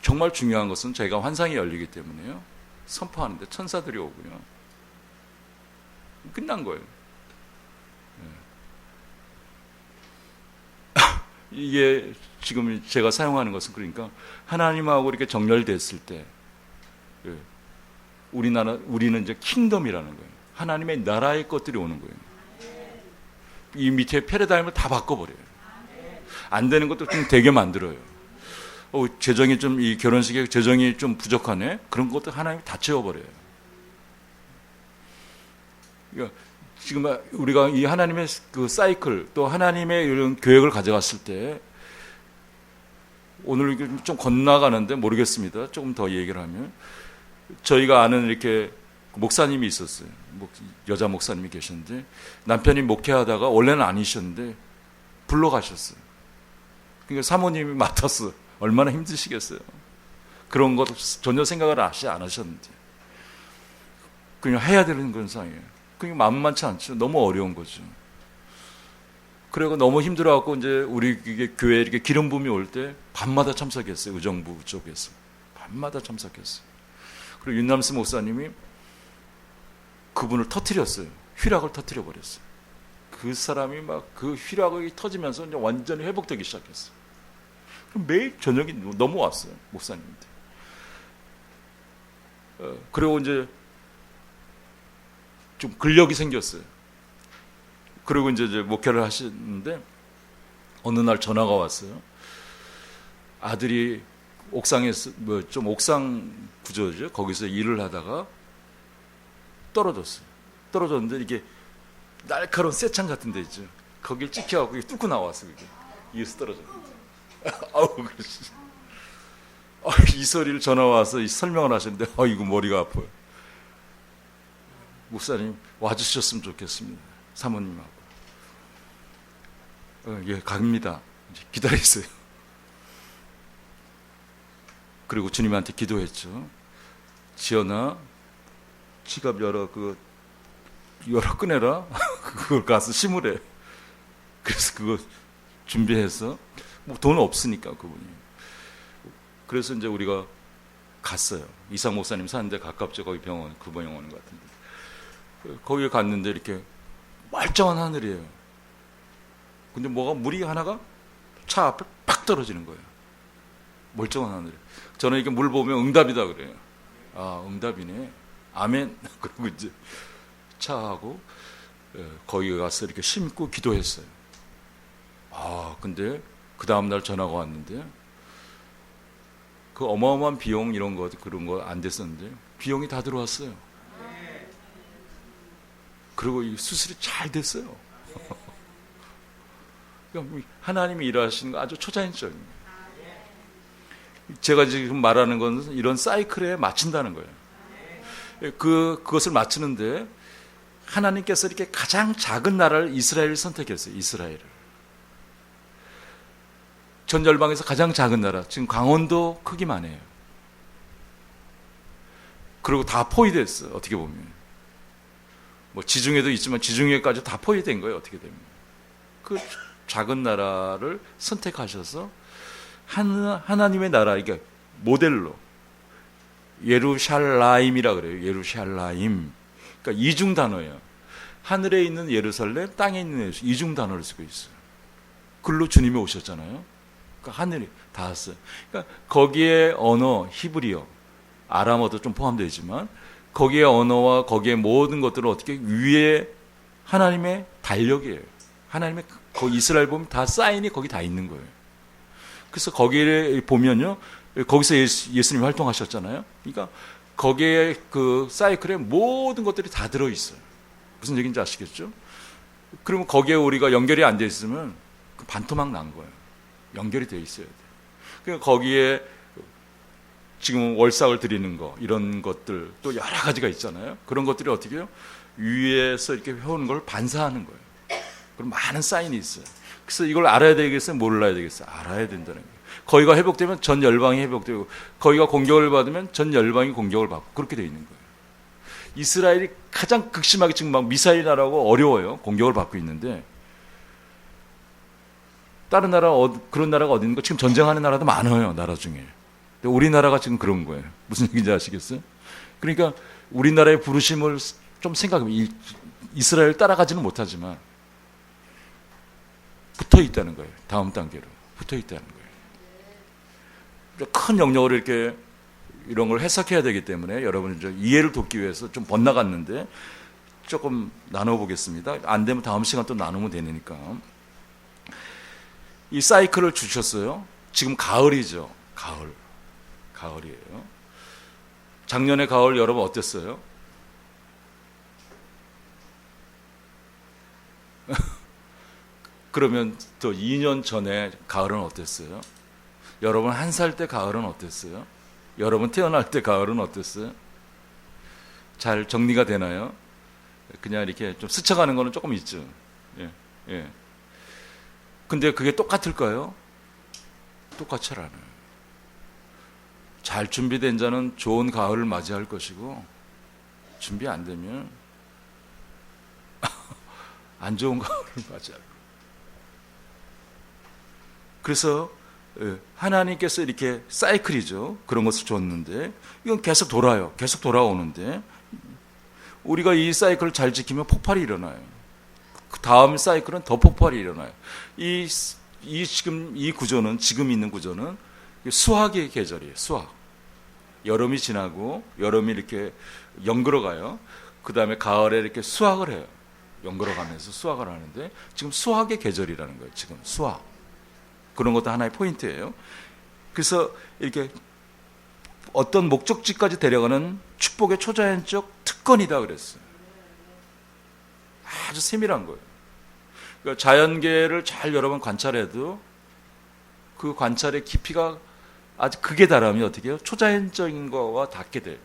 정말 중요한 것은 저희가 환상이 열리기 때문에요. 선포하는데 천사들이 오고요. 끝난 거예요. 이게 지금 제가 사용하는 것은 그러니까 하나님하고 이렇게 정렬됐을 때 우리는 이제 킹덤이라는 거예요. 하나님의 나라의 것들이 오는 거예요. 이 밑에 패러다임을 다 바꿔버려요. 안 되는 것도 좀 되게 만들어요. 재정이 좀, 이 결혼식에 재정이 좀 부족하네? 그런 것도 하나님이 다 채워버려요. 그러니까 지금 우리가 이 하나님의 그 사이클, 또 하나님의 이런 계획을 가져갔을 때, 오늘 좀 건너가는데 모르겠습니다. 조금 더 얘기를 하면. 저희가 아는 이렇게 목사님이 있었어요. 여자 목사님이 계셨는데, 남편이 목회하다가 원래는 아니셨는데, 불러가셨어요. 그러니까 사모님이 맡았어요. 얼마나 힘드시겠어요. 그런 것 전혀 생각을 안 하셨는데 그냥 해야 되는 그런 상황이에요. 그냥 만만치 않죠. 너무 어려운 거죠. 그리고 너무 힘들어갖고 이제 우리 교회에 이렇게 기름 부음이 올 때 밤마다 참석했어요. 의정부 쪽에서 밤마다 참석했어요. 그리고 윤남수 목사님이 그분을 터뜨렸어요. 휘락을 터뜨려 버렸어요. 그 사람이 막 그 휘락이 터지면서 이제 완전히 회복되기 시작했어요. 매일 저녁이 넘어왔어요, 목사님한테. 그리고 이제 좀 근력이 생겼어요. 그리고 이제 목회를 하시는데 어느 날 전화가 왔어요. 아들이 옥상에서 좀 옥상 구조죠. 거기서 일을 하다가 떨어졌어요. 떨어졌는데 이게 날카로운 쇠창 같은 데 있죠. 거길 찍혀갖고 뚫고 나왔어요. 이에서 떨어졌는데. 아우, 그렇지. 이 소리를 전화 와서 설명을 하셨는데, 이거 머리가 아파요. 목사님 와주셨으면 좋겠습니다. 사모님하고. 예, 갑니다. 이제 기다렸어요. 그리고 주님한테 기도했죠. 지연아, 지갑 열어 꺼내라. 그걸 가서 심으래. 그래서 그거 준비해서. 돈 없으니까 그분이. 그래서 이제 우리가 갔어요. 이상 목사님 사는데 가깝죠. 거기 병원, 그 병원 같은데. 거기에 갔는데 이렇게 멀쩡한 하늘이에요. 근데 물이 하나가 차 앞에 팍 떨어지는 거예요. 멀쩡한 하늘에. 저는 이렇게 물 보면 응답이다 그래요. 아, 응답이네. 아멘. 그리고 이제 차하고 거기 가서 이렇게 심고 기도했어요. 근데 그 다음날 전화가 왔는데 그 어마어마한 비용 이런 거 그런 거 안 됐었는데 비용이 다 들어왔어요. 그리고 이 수술이 잘 됐어요. 그러니까 하나님이 일하시는 거 아주 초자연적입니다. 제가 지금 말하는 건 이런 사이클에 맞춘다는 거예요. 그것을 맞추는데 하나님께서 이렇게 가장 작은 나라를 이스라엘을 선택했어요. 이스라엘을. 전 열방에서 가장 작은 나라, 지금 강원도 크기만 해요. 그리고 다 포위됐어요. 어떻게 보면 지중해도 있지만 지중해까지 다 포위된 거예요. 어떻게 되면 그 작은 나라를 선택하셔서 하나님의 나라, 이게 모델로 예루샬라임이라 그래요. 예루샬라임. 그러니까 이중 단어예요. 하늘에 있는 예루살렘, 땅에 있는 예루살렘, 이중 단어를 쓰고 있어요. 글로 주님이 오셨잖아요. 하늘이 닿았어요. 그러니까 거기에 언어, 히브리어, 아람어도 좀 포함되지만 거기에 언어와 거기에 모든 것들은 어떻게 위에 하나님의 달력이에요. 하나님의 이스라엘 보면 다 사인이 거기 다 있는 거예요. 그래서 거기를 보면요, 거기서 예수님이 활동하셨잖아요. 그러니까 거기에 그 사이클에 모든 것들이 다 들어 있어요. 무슨 얘기인지 아시겠죠? 그러면 거기에 우리가 연결이 안 돼 있으면 반토막 난 거예요. 연결이 되어 있어야 돼요. 그러니까 거기에 지금 월삭을 드리는 거, 이런 것들 또 여러 가지가 있잖아요. 그런 것들이 어떻게 해요? 위에서 이렇게 해오는 걸 반사하는 거예요. 그럼 많은 사인이 있어요. 그래서 이걸 알아야 되겠어요? 몰라야 되겠어요? 알아야 된다는 거예요. 거기가 회복되면 전 열방이 회복되고, 거기가 공격을 받으면 전 열방이 공격을 받고, 그렇게 되어 있는 거예요. 이스라엘이 가장 극심하게 지금 막 미사일 나라고 어려워요. 공격을 받고 있는데 다른 나라 그런 나라가 어디 있는 거 지금 전쟁하는 나라도 많아요. 나라 중에. 근데 우리나라가 지금 그런 거예요. 무슨 얘기인지 아시겠어요? 그러니까 우리나라의 부르심을 좀 생각해보면 이스라엘 따라가지는 못하지만 붙어 있다는 거예요. 다음 단계로 붙어 있다는 거예요. 큰 영역으로 이렇게 이런 걸 해석해야 되기 때문에 여러분 이제 이해를 돕기 위해서 좀 번나갔는데 조금 나눠보겠습니다. 안 되면 다음 시간 또 나누면 되니까. 이 사이클을 주셨어요. 지금 가을이죠. 가을이에요. 작년에 가을 여러분 어땠어요? 그러면 또 2년 전에 가을은 어땠어요? 여러분 1살 때 가을은 어땠어요? 여러분 태어날 때 가을은 어땠어요? 잘 정리가 되나요? 그냥 이렇게 좀 스쳐가는 거는 조금 있죠. 예. 근데 그게 똑같을까요? 똑같지 않아요. 잘 준비된 자는 좋은 가을을 맞이할 것이고 준비 안 되면 안 좋은 가을을 맞이할 거예요. 그래서 하나님께서 이렇게 사이클이죠. 그런 것을 줬는데 이건 계속 돌아요. 계속 돌아오는데 우리가 이 사이클을 잘 지키면 폭발이 일어나요. 그 다음 사이클은 더 폭발이 일어나요. 지금 이 구조는 지금 있는 구조는 수확의 계절이에요. 수확. 여름이 지나고 여름이 이렇게 연그러 가요. 그 다음에 가을에 이렇게 수확을 해요. 연그러 가면서 수확을 하는데 지금 수확의 계절이라는 거예요. 지금 수확. 그런 것도 하나의 포인트예요. 그래서 이렇게 어떤 목적지까지 데려가는 축복의 초자연적 특권이다 그랬어요. 아주 세밀한 거예요. 그러니까 자연계를 잘 여러분 관찰해도 그 관찰의 깊이가 아주 극에 달하면 어떻게 해요? 초자연적인 거와 닿게 돼요.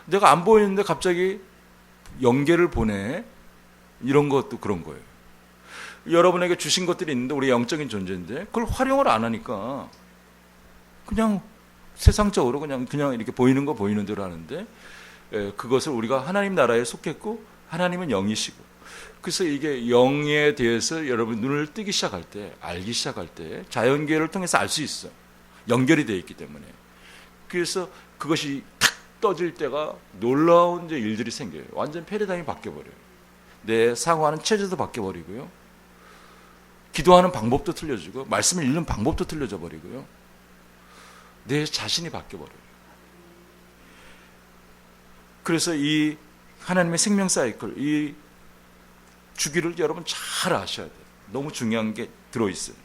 내가 안 보이는데 갑자기 연계를 보내. 이런 것도 그런 거예요. 여러분에게 주신 것들이 있는데 우리 영적인 존재인데 그걸 활용을 안 하니까 그냥 세상적으로 그냥 이렇게 보이는 거 보이는 대로 하는데 그것을 우리가 하나님 나라에 속했고 하나님은 영이시고 그래서 이게 영에 대해서 여러분 눈을 뜨기 시작할 때 알기 시작할 때 자연계를 통해서 알 수 있어. 연결이 되어 있기 때문에. 그래서 그것이 탁 떠질 때가 놀라운 일들이 생겨요. 완전 패러다임이 바뀌어버려요. 내 사고하는 체제도 바뀌어버리고요. 기도하는 방법도 틀려지고 말씀을 읽는 방법도 틀려져 버리고요. 내 자신이 바뀌어버려요. 그래서 이 하나님의 생명 사이클, 이 주기를 여러분 잘 아셔야 돼요. 너무 중요한 게 들어있어요.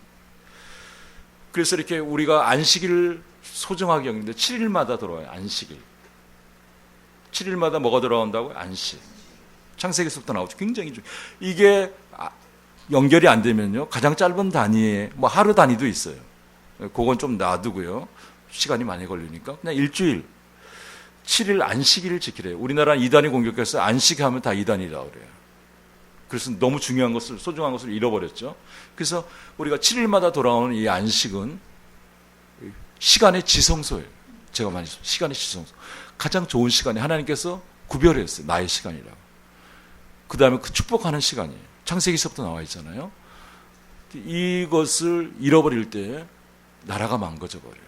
그래서 이렇게 우리가 안식일을 소중하게 여기는데 7일마다 들어와요. 안식일. 7일마다 뭐가 들어온다고요? 안식. 창세기서부터 나오죠. 굉장히 이게 연결이 안 되면요. 가장 짧은 단위에 뭐 하루 단위도 있어요. 그건 좀 놔두고요. 시간이 많이 걸리니까 그냥 일주일 7일 안식일을 지키래요. 우리나라는 이단이 공격해서 안식하면 다 이단이라고 그래요. 그래서 너무 중요한 것을 소중한 것을 잃어버렸죠. 그래서 우리가 7일마다 돌아오는 이 안식은 시간의 지성소예요. 제가 많이 시간의 지성소. 가장 좋은 시간이 하나님께서 구별했어요. 나의 시간이라고. 그 다음에 그 축복하는 시간이에요. 창세기서부터 나와 있잖아요. 이것을 잃어버릴 때 나라가 망가져 버려요.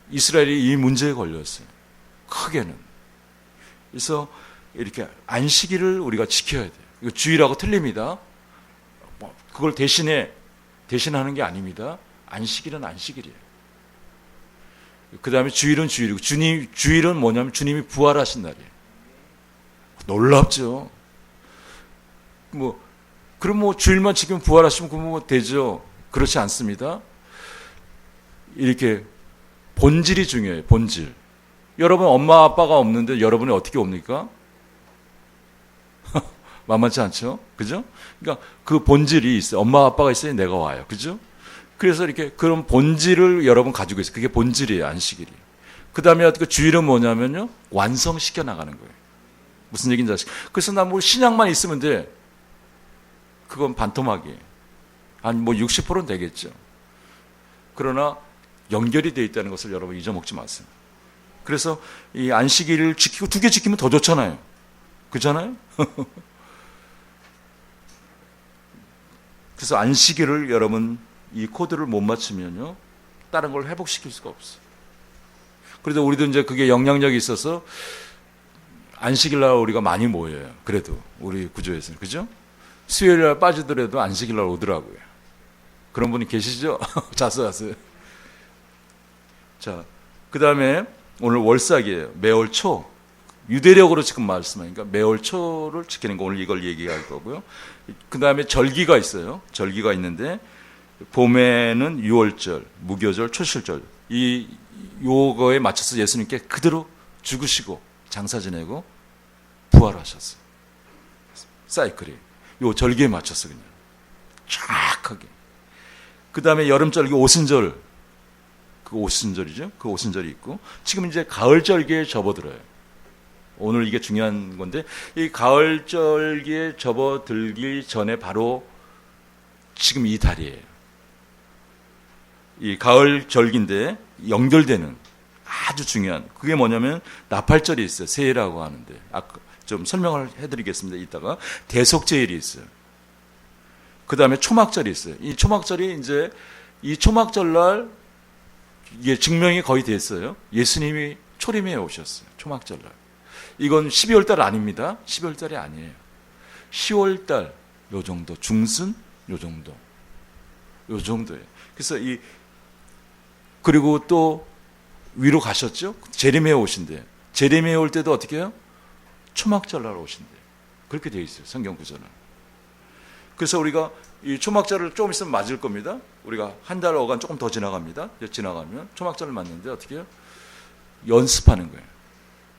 이스라엘이 이 문제에 걸렸어요. 크게는. 그래서 이렇게 안식일을 우리가 지켜야 돼요. 이거 주일하고 틀립니다. 그걸 대신하는 게 아닙니다. 안식일은 안식일이에요. 그 다음에 주일은 주일이고 주일은 뭐냐면 주님이 부활하신 날이에요. 놀랍죠. 그럼 주일만 지키면 부활하시면 그러면 되죠. 그렇지 않습니다. 이렇게 본질이 중요해요. 본질. 여러분 엄마 아빠가 없는데 여러분이 어떻게 옵니까? 만만치 않죠? 그죠? 그러니까 그 본질이 있어요. 엄마 아빠가 있어야 내가 와요. 그죠? 그래서 이렇게 그런 본질을 여러분 가지고 있어요. 그게 본질이에요. 안식일이. 그 다음에 그 주일은 뭐냐면요. 완성시켜 나가는 거예요. 무슨 얘기인지 아시죠? 그래서 나 뭐 신앙만 있으면 돼. 그건 반토막이에요. 한 60%는 되겠죠. 그러나 연결이 되어 있다는 것을 여러분 잊어먹지 마세요. 그래서 이 안식일을 지키고 2개 지키면 더 좋잖아요. 그렇잖아요? 그래서 안식일을 여러분 이 코드를 못 맞추면요, 다른 걸 회복시킬 수가 없어요. 그래도 우리도 이제 그게 영향력이 있어서 안식일 날 우리가 많이 모여요. 그래도 우리 구조에서는, 그죠? 수요일 날 빠지더라도 안식일 날 오더라고요. 그런 분이 계시죠? 자수. 자, 그 다음에 오늘 월삭이에요. 매월 초. 유대력으로 지금 말씀하니까 매월 초를 지키는 거, 오늘 이걸 얘기할 거고요. 그 다음에 절기가 있어요. 절기가 있는데, 봄에는 유월절, 무교절, 초실절. 요거에 맞춰서 예수님께 그대로 죽으시고 장사 지내고 부활하셨어요. 사이클이. 요 절기에 맞춰서 그냥 쫙하게. 그 다음에 여름절기 오순절. 그 오순절이죠. 그 오순절이 있고, 지금 이제 가을절기에 접어들어요. 오늘 이게 중요한 건데, 이 가을절기에 접어들기 전에 바로 지금 이 달이에요. 이 가을절기인데 연결되는 아주 중요한, 그게 뭐냐면 나팔절이 있어요. 새해라고 하는데, 아까 좀 설명을 해드리겠습니다. 이따가 대속제일이 있어요. 그 다음에 초막절이 있어요. 이 초막절이 이제 이 초막절날 이게 증명이 거의 됐어요. 예수님이 초림에 오셨어요. 초막절날. 이건 12월달 아닙니다. 12월달이 아니에요. 10월달 요 정도, 중순 요 정도, 요 정도예요. 그래서 그리고 또 위로 가셨죠. 제레미야 오신대요. 제레미야 올 때도 어떻게 해요? 초막절날 오신대요. 그렇게 되어 있어요. 성경 구조는. 그래서 우리가 이 초막절을 조금 있으면 맞을 겁니다. 우리가 한 달 어간 조금 더 지나갑니다. 지나가면 초막절을 맞는데 어떻게 해요? 연습하는 거예요.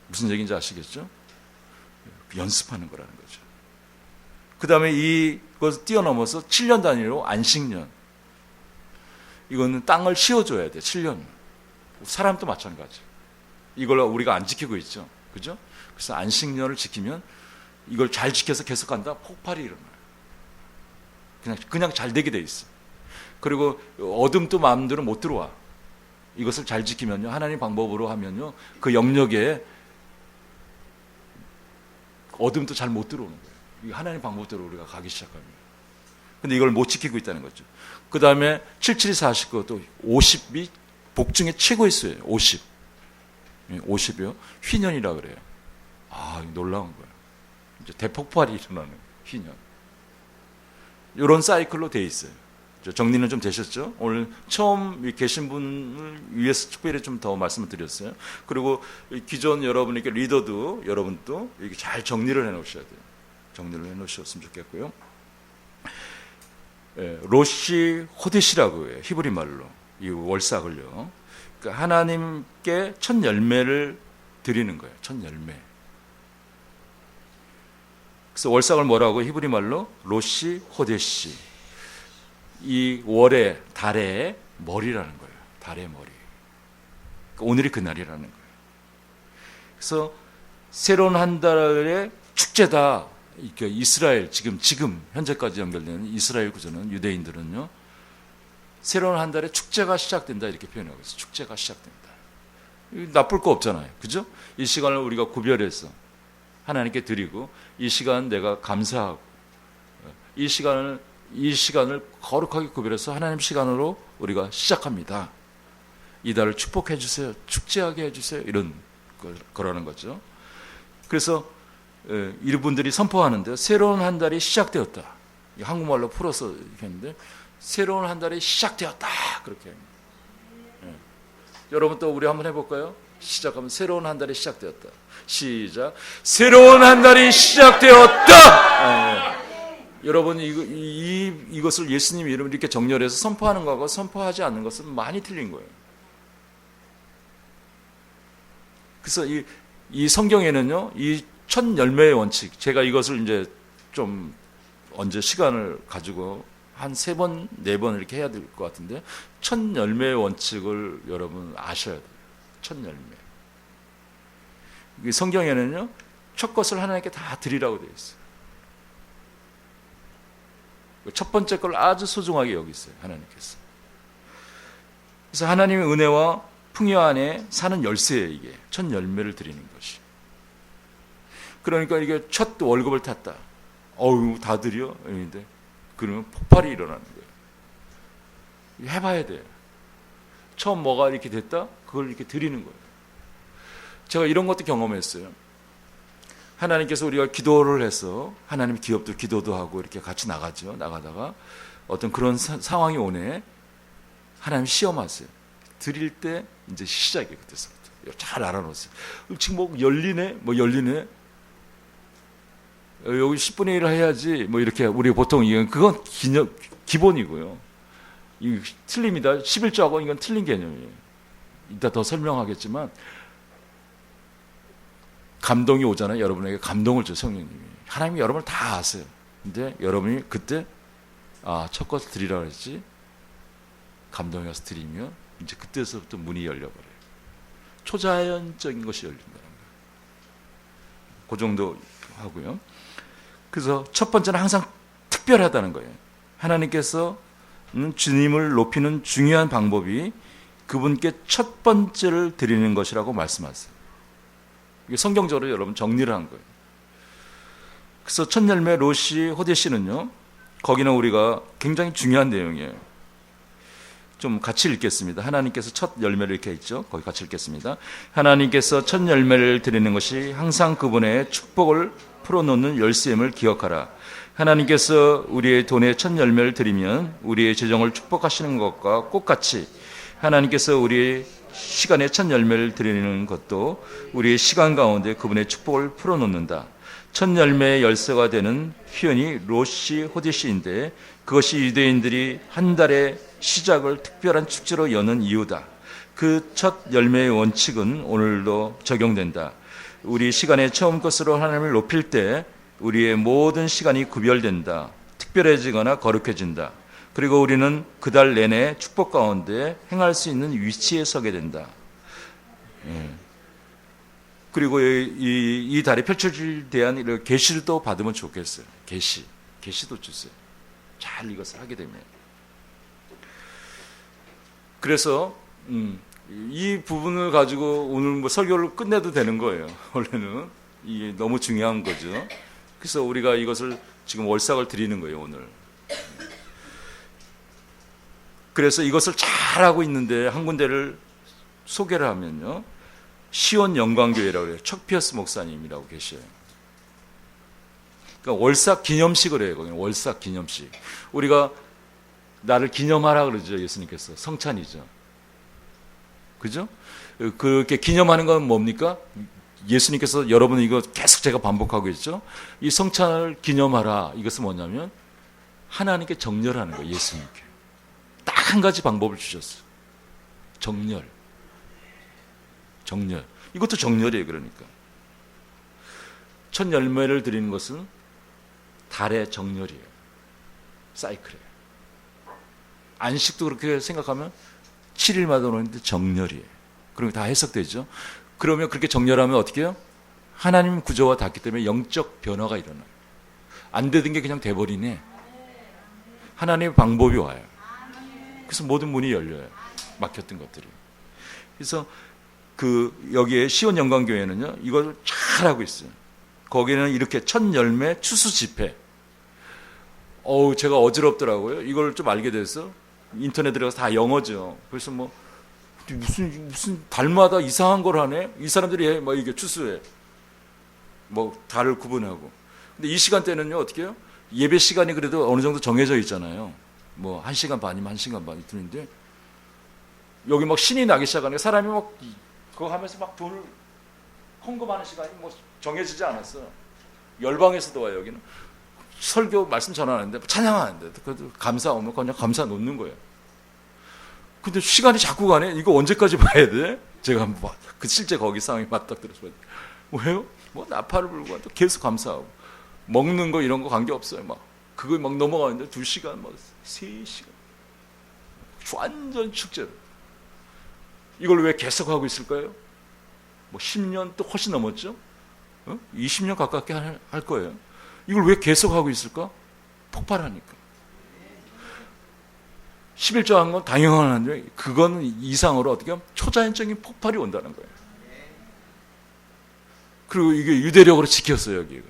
무슨 얘기인지 아시겠죠? 연습하는 거라는 거죠. 그 다음에 이것을 뛰어넘어서 7년 단위로 안식년. 이거는 땅을 씌워줘야 돼. 7년. 사람도 마찬가지. 이걸 우리가 안 지키고 있죠. 그죠? 그래서 안식년을 지키면 이걸 잘 지켜서 계속 간다. 폭발이 일어나요. 그냥 잘 되게 돼 있어. 그리고 어둠도 마음대로 못 들어와. 이것을 잘 지키면요, 하나님 방법으로 하면요, 그 영역에 어둠도 잘 못 들어오는 거예요. 하나님 방법대로 우리가 가기 시작합니다. 근데 이걸 못 지키고 있다는 거죠. 그 다음에 77이 49, 또 50이 복 중에 최고의 수예요. 50. 50이요. 휘년이라 그래요. 아, 놀라운 거예요. 이제 대폭발이 일어나는 휘년. 이런 사이클로 돼 있어요. 정리는 좀 되셨죠? 오늘 처음 계신 분을 위해서 특별히 좀 더 말씀을 드렸어요. 그리고 기존 여러분에게 리더도 여러분도 이렇게 잘 정리를 해 놓으셔야 돼요. 정리를 해 놓으셨으면 좋겠고요. 로시 호데시라고 해요. 히브리 말로. 이 월삭을요. 그러니까 하나님께 첫 열매를 드리는 거예요. 첫 열매. 그래서 월삭을 뭐라고 히브리 말로 로시 호데시. 이 월의 달의 머리라는 거예요. 달의 머리. 그러니까 오늘이 그날이라는 거예요. 그래서 새로운 한 달의 축제다. 이스라엘 지금 현재까지 연결되는 이스라엘 구조는, 유대인들은요, 새로운 한 달의 축제가 시작된다 이렇게 표현하고 있어요. 축제가 시작된다. 나쁠 거 없잖아요. 그죠? 이 시간을 우리가 구별해서 하나님께 드리고, 이 시간 내가 감사하고, 이 시간을 거룩하게 구별해서 하나님 시간으로 우리가 시작합니다. 이 달을 축복해 주세요. 축제하게 해 주세요. 이런 거라는 거죠. 그래서 이분들이 선포하는데, 새로운 한 달이 시작되었다. 한국말로 풀어서 이렇게 했는데, 새로운 한 달이 시작되었다. 그렇게. 여러분 또 우리 한번 해볼까요? 시작하면 새로운 한 달이 시작되었다. 시작. 새로운 한 달이 시작되었다. 여러분 이것을 예수님 이름으로 이렇게 정렬해서 선포하는 것과 선포하지 않는 것은 많이 틀린 거예요. 그래서 이 성경에는요, 이 첫 열매의 원칙, 제가 이것을 이제 좀 언제 시간을 가지고 한 3번, 4번 이렇게 해야 될 것 같은데, 첫 열매의 원칙을 여러분 아셔야 돼요. 첫 열매. 성경에는요, 첫 것을 하나님께 다 드리라고 되어 있어요. 첫 번째 걸 아주 소중하게 여기있어요. 하나님께서. 그래서 하나님의 은혜와 풍요 안에 사는 열쇠예요. 이게 첫 열매를 드리는 것이. 그러니까 이게 첫 월급을 탔다. 어우 다 드려? 이런데 그러면 폭발이 일어나는 거예요. 해봐야 돼. 처음 뭐가 이렇게 됐다? 그걸 이렇게 드리는 거예요. 제가 이런 것도 경험했어요. 하나님께서 우리가 기도를 해서 하나님 기업도 기도도 하고 이렇게 같이 나가죠. 나가다가 어떤 그런 상황이 오네. 하나님 시험하세요. 드릴 때 이제 시작이에요. 그때서부터. 잘 알아놓으세요. 지금 뭐 열리네? 뭐 열리네? 여기 10분의 1을 해야지. 뭐 이렇게 우리 보통 이건 그건 기본이고요. 이 틀립니다. 11조하고 이건 틀린 개념이에요. 이따 더 설명하겠지만 감동이 오잖아요. 여러분에게 감동을 줘 성령님이. 하나님이 여러분을 다 아세요. 근데 여러분이 그때 첫 것을 드리라 그랬지. 감동이 와서 드리면 이제 그때서부터 문이 열려버려요. 초자연적인 것이 열린다는 거예요. 그 정도 하고요. 그래서 첫 번째는 항상 특별하다는 거예요. 하나님께서 주님을 높이는 중요한 방법이 그분께 첫 번째를 드리는 것이라고 말씀하세요. 이게 성경적으로 여러분 정리를 한 거예요. 그래서 첫 열매 로시 호데시는요. 거기는 우리가 굉장히 중요한 내용이에요. 좀 같이 읽겠습니다. 하나님께서 첫 열매를 이렇게 했죠. 거기 같이 읽겠습니다. 하나님께서 첫 열매를 드리는 것이 항상 그분의 축복을 풀어놓는 열쇠임을 기억하라. 하나님께서 우리의 돈의 첫 열매를 드리면 우리의 재정을 축복하시는 것과 똑같이 하나님께서 우리의 시간의 첫 열매를 드리는 것도 우리의 시간 가운데 그분의 축복을 풀어놓는다. 첫 열매의 열쇠가 되는 표현이 로시 호디시인데 그것이 유대인들이 한 달의 시작을 특별한 축제로 여는 이유다. 그 첫 열매의 원칙은 오늘도 적용된다. 우리 시간의 처음 것으로 하나님을 높일 때 우리의 모든 시간이 구별된다. 특별해지거나 거룩해진다. 그리고 우리는 그 달 내내 축복 가운데 행할 수 있는 위치에 서게 된다. 그리고 이 달에 펼쳐질 대한 이런 계시도 받으면 좋겠어요. 계시도 주세요. 잘 이것을 하게 되면. 그래서 이 부분을 가지고 오늘 뭐 설교를 끝내도 되는 거예요. 원래는 이게 너무 중요한 거죠. 그래서 우리가 이것을 지금 월삭을 드리는 거예요, 오늘. 그래서 이것을 잘하고 있는데 한 군데를 소개를 하면요. 시온 영광교회라고 해요. 척피어스 목사님이라고 계셔요. 그러니까 월삭 기념식을 해요. 거기는 월삭 기념식. 우리가 나를 기념하라 그러죠. 예수님께서. 성찬이죠. 그죠? 그렇게 기념하는 건 뭡니까? 예수님께서 여러분 이거 계속 제가 반복하고 있죠. 이 성찬을 기념하라. 이것은 뭐냐면 하나님께 정렬하는 거예요. 예수님께. 딱 한 가지 방법을 주셨어요. 정렬. 이것도 정렬이에요. 그러니까. 첫 열매를 드리는 것은 달의 정렬이에요. 사이클이에요. 안식도 그렇게 생각하면 7일마다 오는데 정렬이에요. 그러면 다 해석되죠. 그러면 그렇게 정렬하면 어떻게 해요? 하나님 구조와 닿기 때문에 영적 변화가 일어나요. 안 되던 게 그냥 돼버리네. 하나님의 방법이 와요. 그래서 모든 문이 열려요. 막혔던 것들이. 그래서 여기에 시온 영광교회는요, 이걸 잘 하고 있어요. 거기는 이렇게 첫 열매 추수 집회. 제가 어지럽더라고요. 이걸 좀 알게 돼서 인터넷 들어가서 다 영어죠. 그래서 뭐 무슨 달마다 이상한 걸 하네. 이 사람들이 해, 뭐 이게 추수해. 뭐 달을 구분하고. 근데 이 시간대는요 어떻게 해요? 예배 시간이 그래도 어느 정도 정해져 있잖아요. 뭐 1시간 반이면 1시간 반 이틀인데 여기 막 신이 나기 시작하니까 사람이 막 그거 하면서 막 돈을 헌금하는 시간이 뭐 정해지지 않았어요. 열방에서도 와요. 여기는 설교 말씀 전하는데 찬양하는데 그래도 감사 오면 그냥 감사 놓는 거예요. 근데 시간이 자꾸 가네. 이거 언제까지 봐야 돼? 제가 한번 실제 거기 상황이 맞닥뜨려서 왜요? 뭐 나팔을 불고 또 계속 감사하고 먹는 거 이런 거 관계 없어요. 막 그거 막 넘어가는데 2시간 막 3시간 완전 축제로. 이걸 왜 계속하고 있을까요? 뭐 10년 또 훨씬 넘었죠? 20년 가깝게 할 거예요. 이걸 왜 계속하고 있을까? 폭발하니까. 11조 한 건 당연한데 그건 이상으로 어떻게 하면 초자연적인 폭발이 온다는 거예요. 그리고 이게 유대력으로 지켰어요. 여기가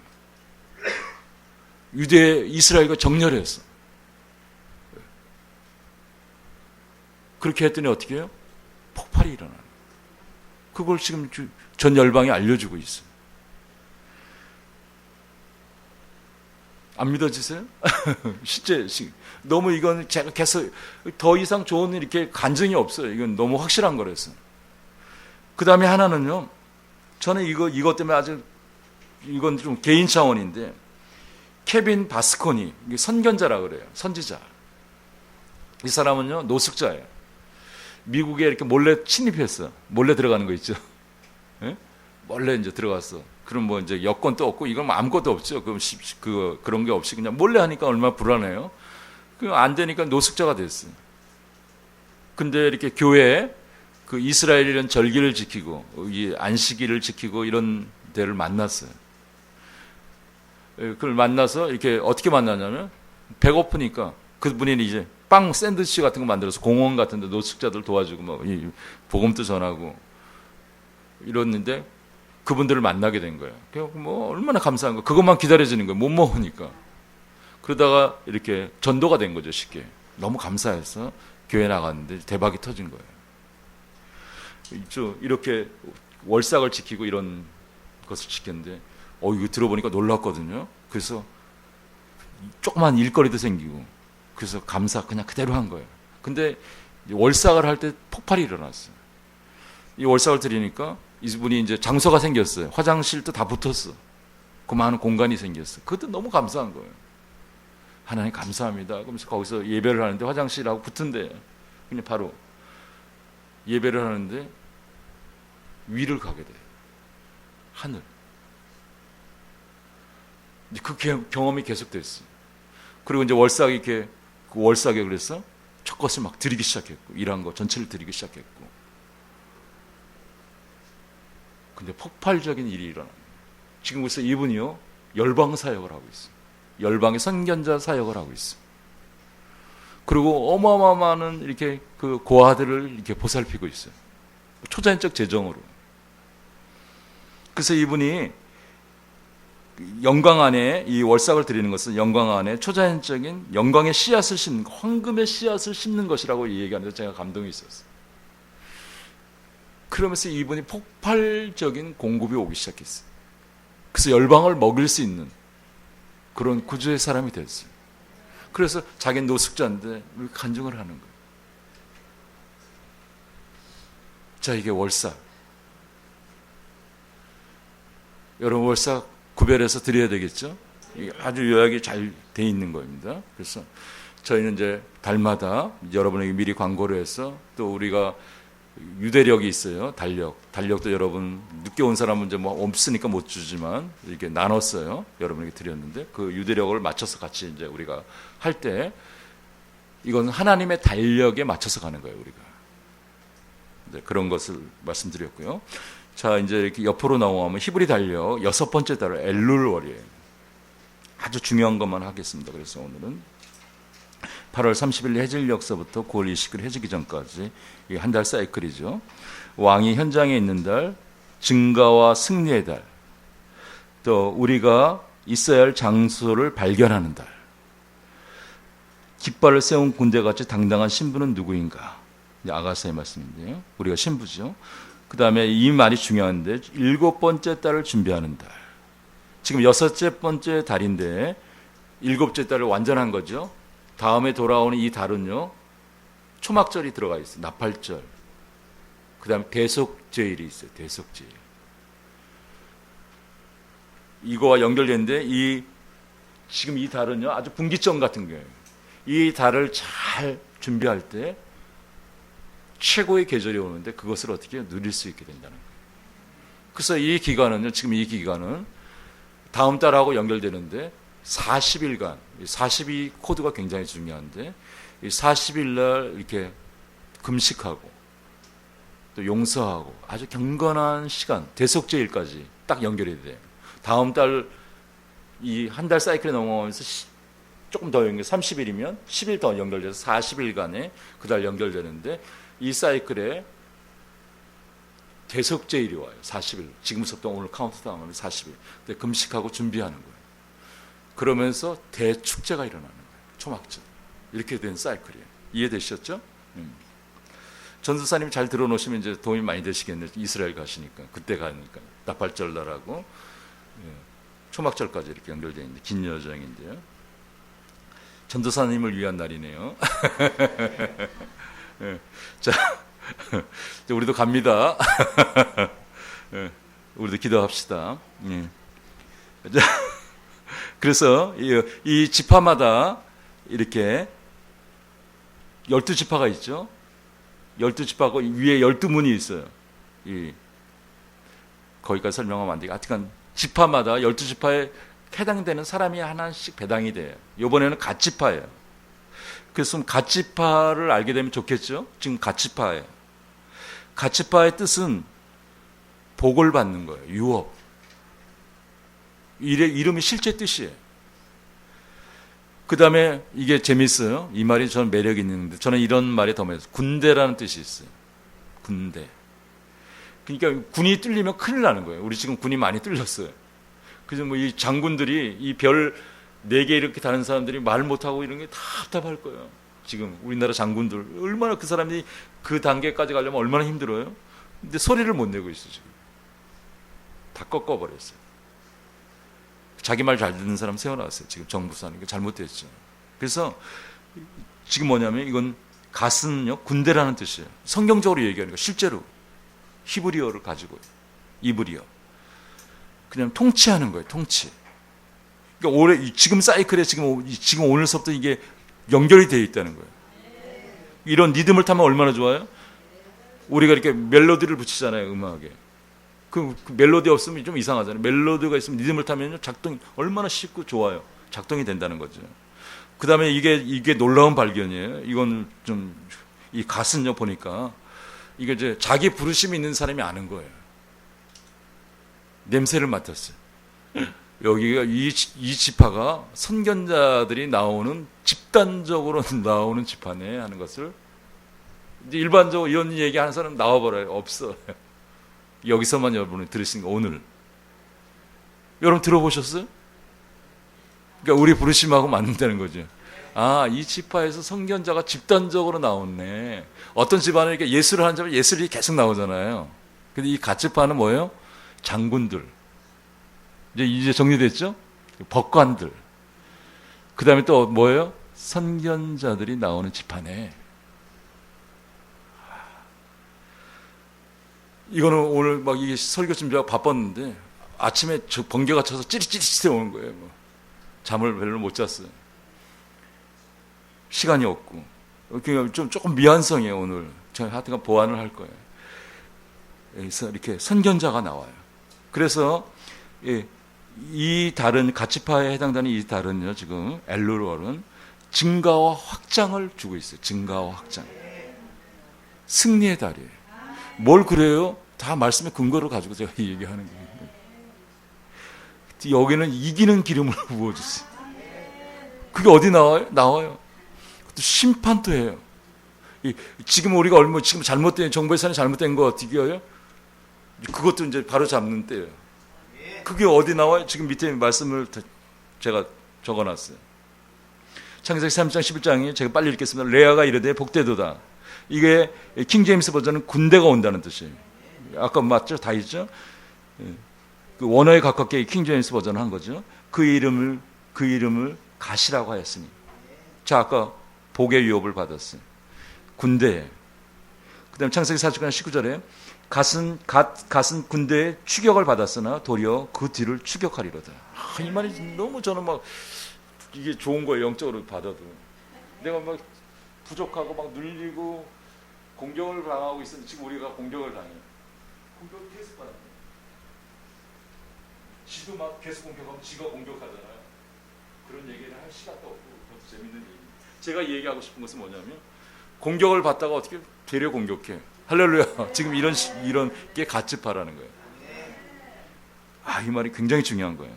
이스라엘과 정렬했어. 그렇게 했더니 어떻게 해요? 폭발이 일어나는 거예요. 그걸 지금 전 열방이 알려주고 있어요. 안 믿어지세요? 실제 너무 이건 제가 계속 더 이상 좋은 이렇게 간증이 없어요. 이건 너무 확실한 거라서. 그 다음에 하나는요. 저는 이것 때문에 아주 이건 좀 개인 차원인데 케빈 바스코니 선견자라 그래요. 선지자. 이 사람은요 노숙자예요. 미국에 이렇게 몰래 침입했어. 몰래 들어가는 거 있죠. 예? 몰래 이제 들어갔어. 그럼 뭐 이제 여권도 없고 이건 뭐 아무것도 없죠. 그런 게 없이 그냥 몰래 하니까 얼마나 불안해요. 안 되니까 노숙자가 됐어요. 근데 이렇게 교회에 그 이스라엘이라는 절기를 지키고 이 안식일을 지키고 이런 데를 만났어요. 그걸 만나서 이렇게 어떻게 만나냐면 배고프니까 그분이 이제 빵 샌드위치 같은 거 만들어서 공원 같은 데 노숙자들 도와주고 뭐 복음도 전하고 이랬는데 그분들을 만나게 된 거예요. 뭐 얼마나 감사한 거. 그것만 기다려지는 거예요. 못 먹으니까. 그러다가 이렇게 전도가 된 거죠. 쉽게. 너무 감사해서 교회 나갔는데 대박이 터진 거예요. 이렇게 월삭을 지키고 이런 것을 지켰는데 이거 들어보니까 놀랐거든요. 그래서 조그만 일거리도 생기고 그래서 감사 그냥 그대로 한 거예요. 근데 월삭을 할 때 폭발이 일어났어요. 이 월삭을 드리니까 이분이 이제 장소가 생겼어요. 화장실도 다 붙었어. 그 많은 공간이 생겼어. 그것도 너무 감사한 거예요. 하나님 감사합니다. 그러면서 거기서 예배를 하는데 화장실하고 붙은데 그냥 바로 예배를 하는데 위를 가게 돼요. 하늘. 그 경험이 계속됐어요. 그리고 이제 월삭이 이렇게 그 월삭에 그래서 첫 것을 막 드리기 시작했고 일한 거 전체를 드리기 시작했고 근데 폭발적인 일이 일어나요. 지금 그래서 이분이요 열방 사역을 하고 있어요. 열방의 선견자 사역을 하고 있어요. 그리고 어마어마한 이렇게 그 고아들을 이렇게 보살피고 있어요. 초자연적 재정으로. 그래서 이분이 영광 안에 이 월삭을 드리는 것은 영광 안에 초자연적인 영광의 씨앗을 심는 황금의 씨앗을 심는 것이라고 얘기하는데 제가 감동이 있었어요. 그러면서 이분이 폭발적인 공급이 오기 시작했어요. 그래서 열방을 먹일 수 있는 그런 구주의 사람이 됐어요. 그래서 자기는 노숙자인데 간증을 하는 거예요. 자, 이게 월삭. 여러분 월삭 구별해서 드려야 되겠죠? 이게 아주 요약이 잘 돼 있는 겁니다. 그래서 저희는 이제 달마다 여러분에게 미리 광고를 해서 또 우리가 유대력이 있어요. 달력도 여러분 늦게 온 사람은 이제 뭐 없으니까 못 주지만 이렇게 나눴어요. 여러분에게 드렸는데 그 유대력을 맞춰서 같이 이제 우리가 할 때 이건 하나님의 달력에 맞춰서 가는 거예요. 우리가 네, 그런 것을 말씀드렸고요. 자, 이제 이렇게 옆으로 나오면 히브리 달력 6번째 달 엘룰월이에요. 아주 중요한 것만 하겠습니다. 그래서 오늘은 8월 30일 해질녘서부터 9월 20일 해지기 전까지 한 달 사이클이죠. 왕이 현장에 있는 달, 증가와 승리의 달, 또 우리가 있어야 할 장소를 발견하는 달, 깃발을 세운 군대같이 당당한 신부는 누구인가? 아가서의 말씀인데요. 우리가 신부죠. 그 다음에 이 말이 중요한데 7번째 달을 준비하는 달. 지금 6번째 달인데 7번째 달을 완전한 거죠. 다음에 돌아오는 이 달은요. 초막절이 들어가 있어요. 나팔절. 그 다음에 대속제일이 있어요. 대속제일. 이거와 연결되는데 지금 이 달은요. 아주 분기점 같은 거예요. 이 달을 잘 준비할 때 최고의 계절이 오는데 그것을 어떻게 누릴 수 있게 된다는 거예요. 그래서 이 기간은요. 지금 이 기간은 다음 달하고 연결되는데 40일간, 42 코드가 굉장히 중요한데 이 40일 날 이렇게 금식하고 또 용서하고 아주 경건한 시간, 대속제일까지 딱 연결이 돼요. 다음 달 이 한 달 사이클에 넘어가면서 조금 더 연결, 30일이면 10일 더 연결돼서 40일간에 그달 연결되는데 이 사이클에 대속제일이 와요. 40일. 지금부터 오늘 카운트다운을 40일. 근데 금식하고 준비하는 거예요. 그러면서 대축제가 일어나는 거예요. 초막절. 이렇게 된 사이클이에요. 이해되셨죠? 전도사님 잘 들어놓으시면 이제 도움이 많이 되시겠네요. 이스라엘 가시니까. 그때 가니까. 나팔절 날하고 초막절까지 이렇게 연결되어 있는데 긴 여정인데요. 전도사님을 위한 날이네요. 자, 우리도 갑니다. 우리도 기도합시다. 자, 그래서 이 지파마다 이렇게 12지파가 있죠. 12지파고 위에 12문이 있어요. 거기까지 설명하면 안 되고 하여튼 지파마다 12지파에 해당되는 사람이 하나씩 배당이 돼요. 이번에는 갓지파예요. 그래서 갓지파를 알게 되면 좋겠죠. 지금 갓지파예요. 갓지파의 뜻은 복을 받는 거예요. 유업. 이름이 실제 뜻이에요. 그 다음에 이게 재밌어요. 이 말이 저는 매력이 있는데 저는 이런 말이 더 매력있어요. 군대라는 뜻이 있어요. 군대. 그러니까 군이 뚫리면 큰일 나는 거예요. 우리 지금 군이 많이 뚫렸어요. 그래서 뭐 이 장군들이 이 별 4개 이렇게 다는 사람들이 말 못하고 이런 게 다 답답할 거예요. 지금 우리나라 장군들 얼마나 그 사람들이 그 단계까지 가려면 얼마나 힘들어요. 근데 소리를 못 내고 있어요. 지금 다 꺾어버렸어요. 자기 말 잘 듣는 사람 세워놨어요. 지금 정부 사는 게 잘못됐죠. 그래서 지금 뭐냐면 이건 갓은요 군대라는 뜻이에요. 성경적으로 얘기하는 거 실제로 히브리어를 가지고 이브리어 그냥 통치하는 거예요. 통치. 그러니까 올해 지금 사이클에 지금 오늘서부터 이게 연결이 되어 있다는 거예요. 이런 리듬을 타면 얼마나 좋아요? 우리가 이렇게 멜로디를 붙이잖아요. 음악에. 그 멜로디 없으면 좀 이상하잖아요. 멜로디가 있으면 리듬을 타면 작동이 얼마나 쉽고 좋아요. 작동이 된다는 거죠. 그 다음에 이게 놀라운 발견이에요. 이건 좀 이 가슴요 보니까 이게 이제 자기 부르심이 있는 사람이 아는 거예요. 냄새를 맡았어요. 여기가 이 지파가 선견자들이 나오는 집단적으로 나오는 지파네 하는 것을 이제 일반적으로 이런 얘기하는 사람 나와버려요. 없어. 여기서만 여러분이 들으신 거 오늘 여러분 들어보셨어요? 그러니까 우리 부르심하고 맞는다는 거죠. 아, 이 지파에서 선견자가 집단적으로 나왔네. 어떤 집안은 이렇게 예술을 하는 집안 예술이 계속 나오잖아요. 근데 이 갓지파는 뭐예요? 장군들. 이제 정리됐죠? 법관들. 그 다음에 또 뭐예요? 선견자들이 나오는 지파네. 이거는 오늘 막 이게 설교 준비하고 바빴는데 아침에 저 번개가 쳐서 찌릿찌릿 오는 거예요. 뭐. 잠을 별로 못 잤어요. 시간이 없고. 그러니까 조금 미안성이에요, 오늘. 제가 하여튼 보완을 할 거예요. 여기서 이렇게 선견자가 나와요. 그래서 이 달은 가치파에 해당되는 이 달은요, 지금 엘룰월은 증가와 확장을 주고 있어요. 증가와 확장. 승리의 달이에요. 뭘 그래요? 다 말씀의 근거를 가지고 제가 얘기하는 거예요. 여기는 이기는 기름을 부어주세요. 그게 어디 나와요? 나와요. 또 심판도 해요. 지금 우리가 지금 잘못된 정부에서는 잘못된 거 어떻게 해요? 그것도 이제 바로 잡는 때예요. 그게 어디 나와요? 지금 밑에 말씀을 제가 적어놨어요. 창세기 3장 11장이 제가 빨리 읽겠습니다. 레아가 이르되 복되도다. 이게 킹제임스 버전은 군대가 온다는 뜻이에요. 아까 맞죠? 다 있죠? 그 원어에 가깝게 킹제임스 버전을 한 거죠. 그 이름을 갓이라고 하였으니. 자, 아까 복의 유업을 받았어요. 군대. 그 다음에 창세기 49장 19절에 갓은 군대의 추격을 받았으나 도리어 그 뒤를 추격하리로다. 이 말이 너무 저는 막 이게 좋은 거예요. 영적으로 받아도. 내가 막 부족하고 막 눌리고 공격을 당하고 있었는데 지금 우리가 공격을 당해요. 공격을 계속 받아요. 지도 막 계속 공격하면 지가 공격하잖아요. 그런 얘기를 할 시간도 없고 그것도 재밌는 얘기입니다. 제가 얘기하고 싶은 것은 뭐냐면 공격을 받다가 어떻게 되려 공격해. 할렐루야. 지금 이런 게 갓지파라는 거예요. 이 말이 굉장히 중요한 거예요.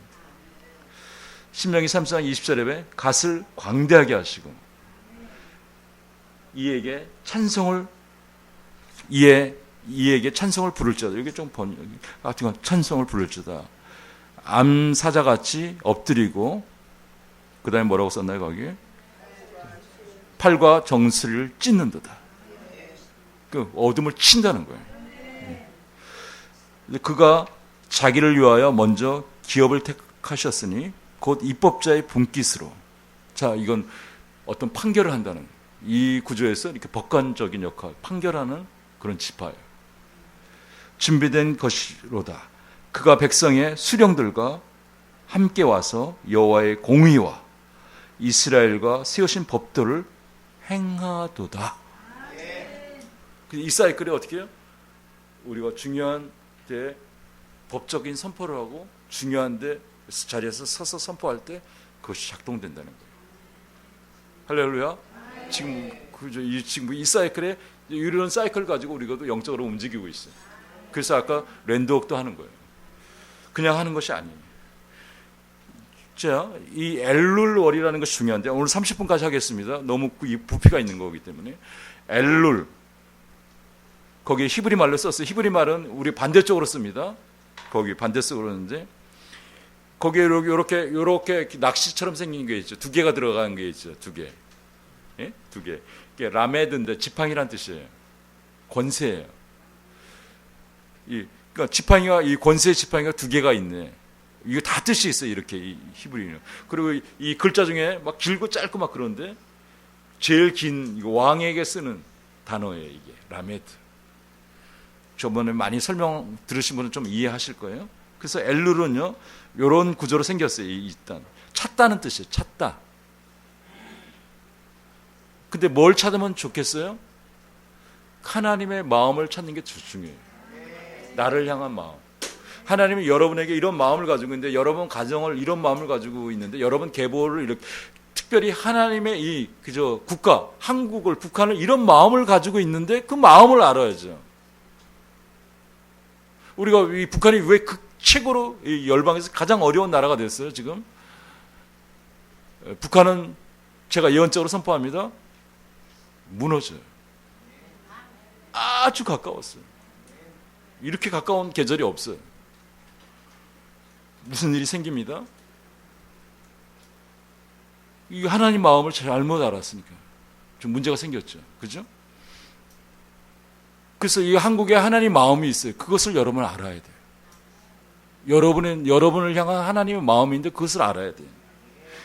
신명기 3장 20절에 갓을 광대하게 하시고 이에게 찬송을 부를지어다. 이게 좀 같은 건 찬송을 부를지어다. 암사자같이 엎드리고 그 다음에 뭐라고 썼나요 거기에? 팔과 정수리를 찢는도다. 그 어둠을 친다는 거예요. 그가 자기를 위하여 먼저 기업을 택하셨으니 곧 입법자의 분깃으로. 자, 이건 어떤 판결을 한다는, 이 구조에서 이렇게 법관적인 역할, 판결하는 그런 지파예요. 준비된 것이로다. 그가 백성의 수령들과 함께 와서 여호와의 공의와 이스라엘과 세우신 법도를 행하도다. 이 사이클이 어떻게 해요? 우리가 중요한 때 법적인 선포를 하고 중요한 데 자리에서 서서 선포할 때 그것이 작동된다는 거예요. 할렐루야. 지금 이 사이클에 이런 사이클 가지고 우리가 영적으로 움직이고 있어요. 그래서 아까 랜드웍도 하는 거예요. 그냥 하는 것이 아니에요. 자, 이 엘룰월이라는 것이 중요한데 오늘 30분까지 하겠습니다. 너무 이 부피가 있는 거기 때문에 엘룰, 거기에 히브리 말로 썼어요. 히브리 말은 우리 반대쪽으로 씁니다. 거기 반대쪽으로 쓰는데 거기에 이렇게 낚시처럼 생긴 게 있죠. 두 개가 들어간 게 있죠. 두 개. 예? 두 개. 이게 라메드인데 지팡이란 뜻이에요. 권세예요. 그러니까 지팡이가, 이 권세의 지팡이가 두 개가 있네. 이거 다 뜻이 있어요. 이렇게 이 히브리는. 그리고 이 글자 중에 막 길고 짧고 막 그런데 제일 긴 왕에게 쓰는 단어예요. 이게 라메드. 저번에 많이 설명 들으신 분은 좀 이해하실 거예요. 그래서 엘룰은요, 이런 구조로 생겼어요. 일단 찾다는 뜻이에요. 찾다. 근데 뭘 찾으면 좋겠어요? 하나님의 마음을 찾는 게 중요해요. 나를 향한 마음. 하나님은 여러분에게 이런 마음을 가지고 있는데, 여러분 가정을 이런 마음을 가지고 있는데, 여러분 계보를 이렇게 특별히 하나님의 이 국가, 한국을, 북한을 이런 마음을 가지고 있는데 그 마음을 알아야죠. 우리가 이 북한이 왜 최고로 이 열방에서 가장 어려운 나라가 됐어요, 지금? 북한은 제가 예언적으로 선포합니다. 무너져요. 아주 가까웠어요. 이렇게 가까운 계절이 없어요. 무슨 일이 생깁니다. 이 하나님 마음을 잘못 알았으니까 좀 문제가 생겼죠. 그죠? 그래서 이 한국에 하나님 마음이 있어요. 그것을 여러분은 알아야 돼요. 여러분을 향한 하나님의 마음인데 그것을 알아야 돼요.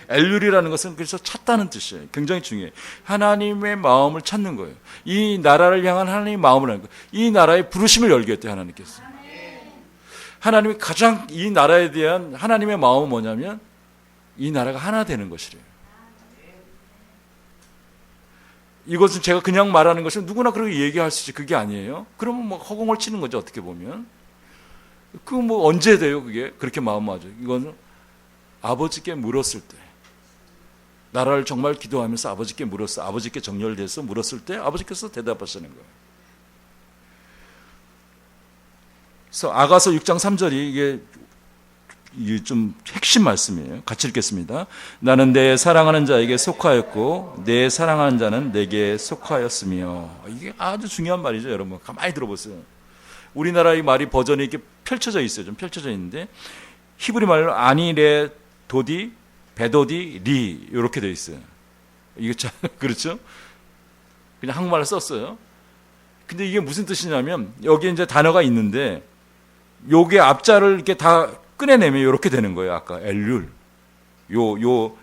엘룰이라는 것은 그래서 찾다는 뜻이에요. 굉장히 중요해요. 하나님의 마음을 찾는 거예요. 이 나라를 향한 하나님의 마음을 하는 거예요. 이 나라의 부르심을 열겠대요, 하나님께서. 하나님이 가장 이 나라에 대한 하나님의 마음은 뭐냐면 이 나라가 하나 되는 것이래요. 이것은 제가 그냥 말하는 것은 누구나 그렇게 얘기할 수 있지, 그게 아니에요. 그러면 뭐 허공을 치는 거죠, 어떻게 보면. 그 뭐 언제 돼요, 그게? 그렇게 마음하죠. 이거는 아버지께 물었을 때, 나라를 정말 기도하면서 아버지께 물었어, 아버지께 정렬돼서 물었을 때 아버지께서 대답하시는 거예요. 그래서 아가서 6장 3절이 이게 좀 핵심 말씀이에요. 같이 읽겠습니다. 나는 내 사랑하는 자에게 속하였고 내 사랑하는 자는 내게 속하였으며. 이게 아주 중요한 말이죠, 여러분. 가만히 들어보세요. 우리나라의 말이 버전이 이렇게 펼쳐져 있어요. 좀 펼쳐져 있는데 히브리 말로 아니레 도디 베도디 리 이렇게 돼 있어요. 이게 참 그렇죠? 그냥 한국말로 썼어요. 근데 이게 무슨 뜻이냐면 여기 이제 단어가 있는데 요게 앞자를 이렇게 다 꺼내내면 이렇게 되는 거예요. 아까 엘룰. 요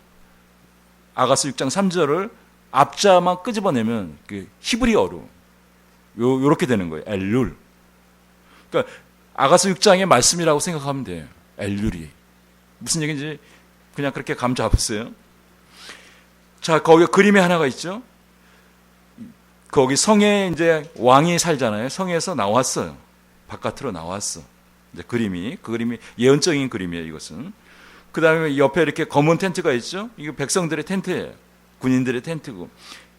아가서 6장 3절을 앞자만 끄집어내면 그 히브리어로 요렇게 되는 거예요. 엘룰. 그러니까 아가서 6장의 말씀이라고 생각하면 돼요. 엘룰이. 무슨 얘기인지 그냥 그렇게 감 잡았어요. 자, 거기 그림이 하나가 있죠. 거기 성에 이제 왕이 살잖아요. 성에서 나왔어요. 바깥으로 나왔어. 이제 그림이, 그 그림이 예언적인 그림이에요, 이것은. 그 다음에 옆에 이렇게 검은 텐트가 있죠. 이거 백성들의 텐트예요. 군인들의 텐트고.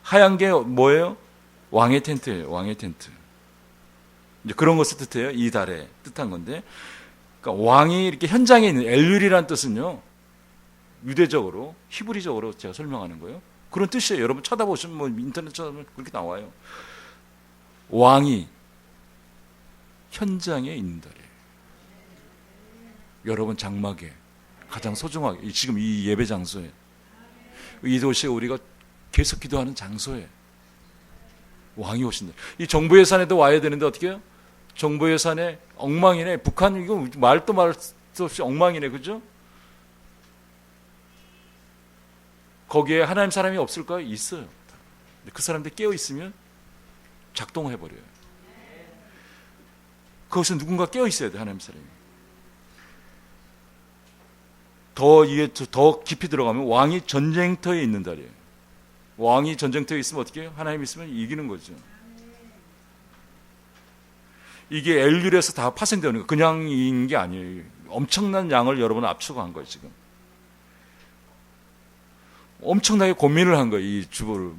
하얀 게 뭐예요? 왕의 텐트예요. 왕의 텐트. 이제 그런 것을 뜻해요. 이 달에 뜻한 건데. 그러니까 왕이 이렇게 현장에 있는 엘룰이라는 뜻은요. 유대적으로 히브리적으로 제가 설명하는 거예요. 그런 뜻이에요. 여러분 찾아보시면 뭐 인터넷 찾아보면 그렇게 나와요. 왕이 현장에 있는다래요. 여러분 장막에 가장 소중하게 지금 이 예배 장소에 이 도시에 우리가 계속 기도하는 장소에 왕이 오신다. 이 정부의 산에도 와야 되는데 어떻게 해요? 정부의 산에 엉망이네. 북한 이거 말도 말 수 없이 엉망이네. 그죠? 거기에 하나님 사람이 없을까요? 있어요. 그 사람들 깨어 있으면 작동해 버려요. 그것은 누군가 깨어 있어야 돼. 하나님 사람이. 더 깊이 들어가면 왕이 전쟁터에 있는다래요. 왕이 전쟁터에 있으면 어떻게 해요? 하나님 있으면 이기는 거죠. 이게 엘률에서 다 파생되는 거예요. 그냥인 게 아니에요. 엄청난 양을 여러분 압축한 거예요. 지금 엄청나게 고민을 한 거예요. 이 주보를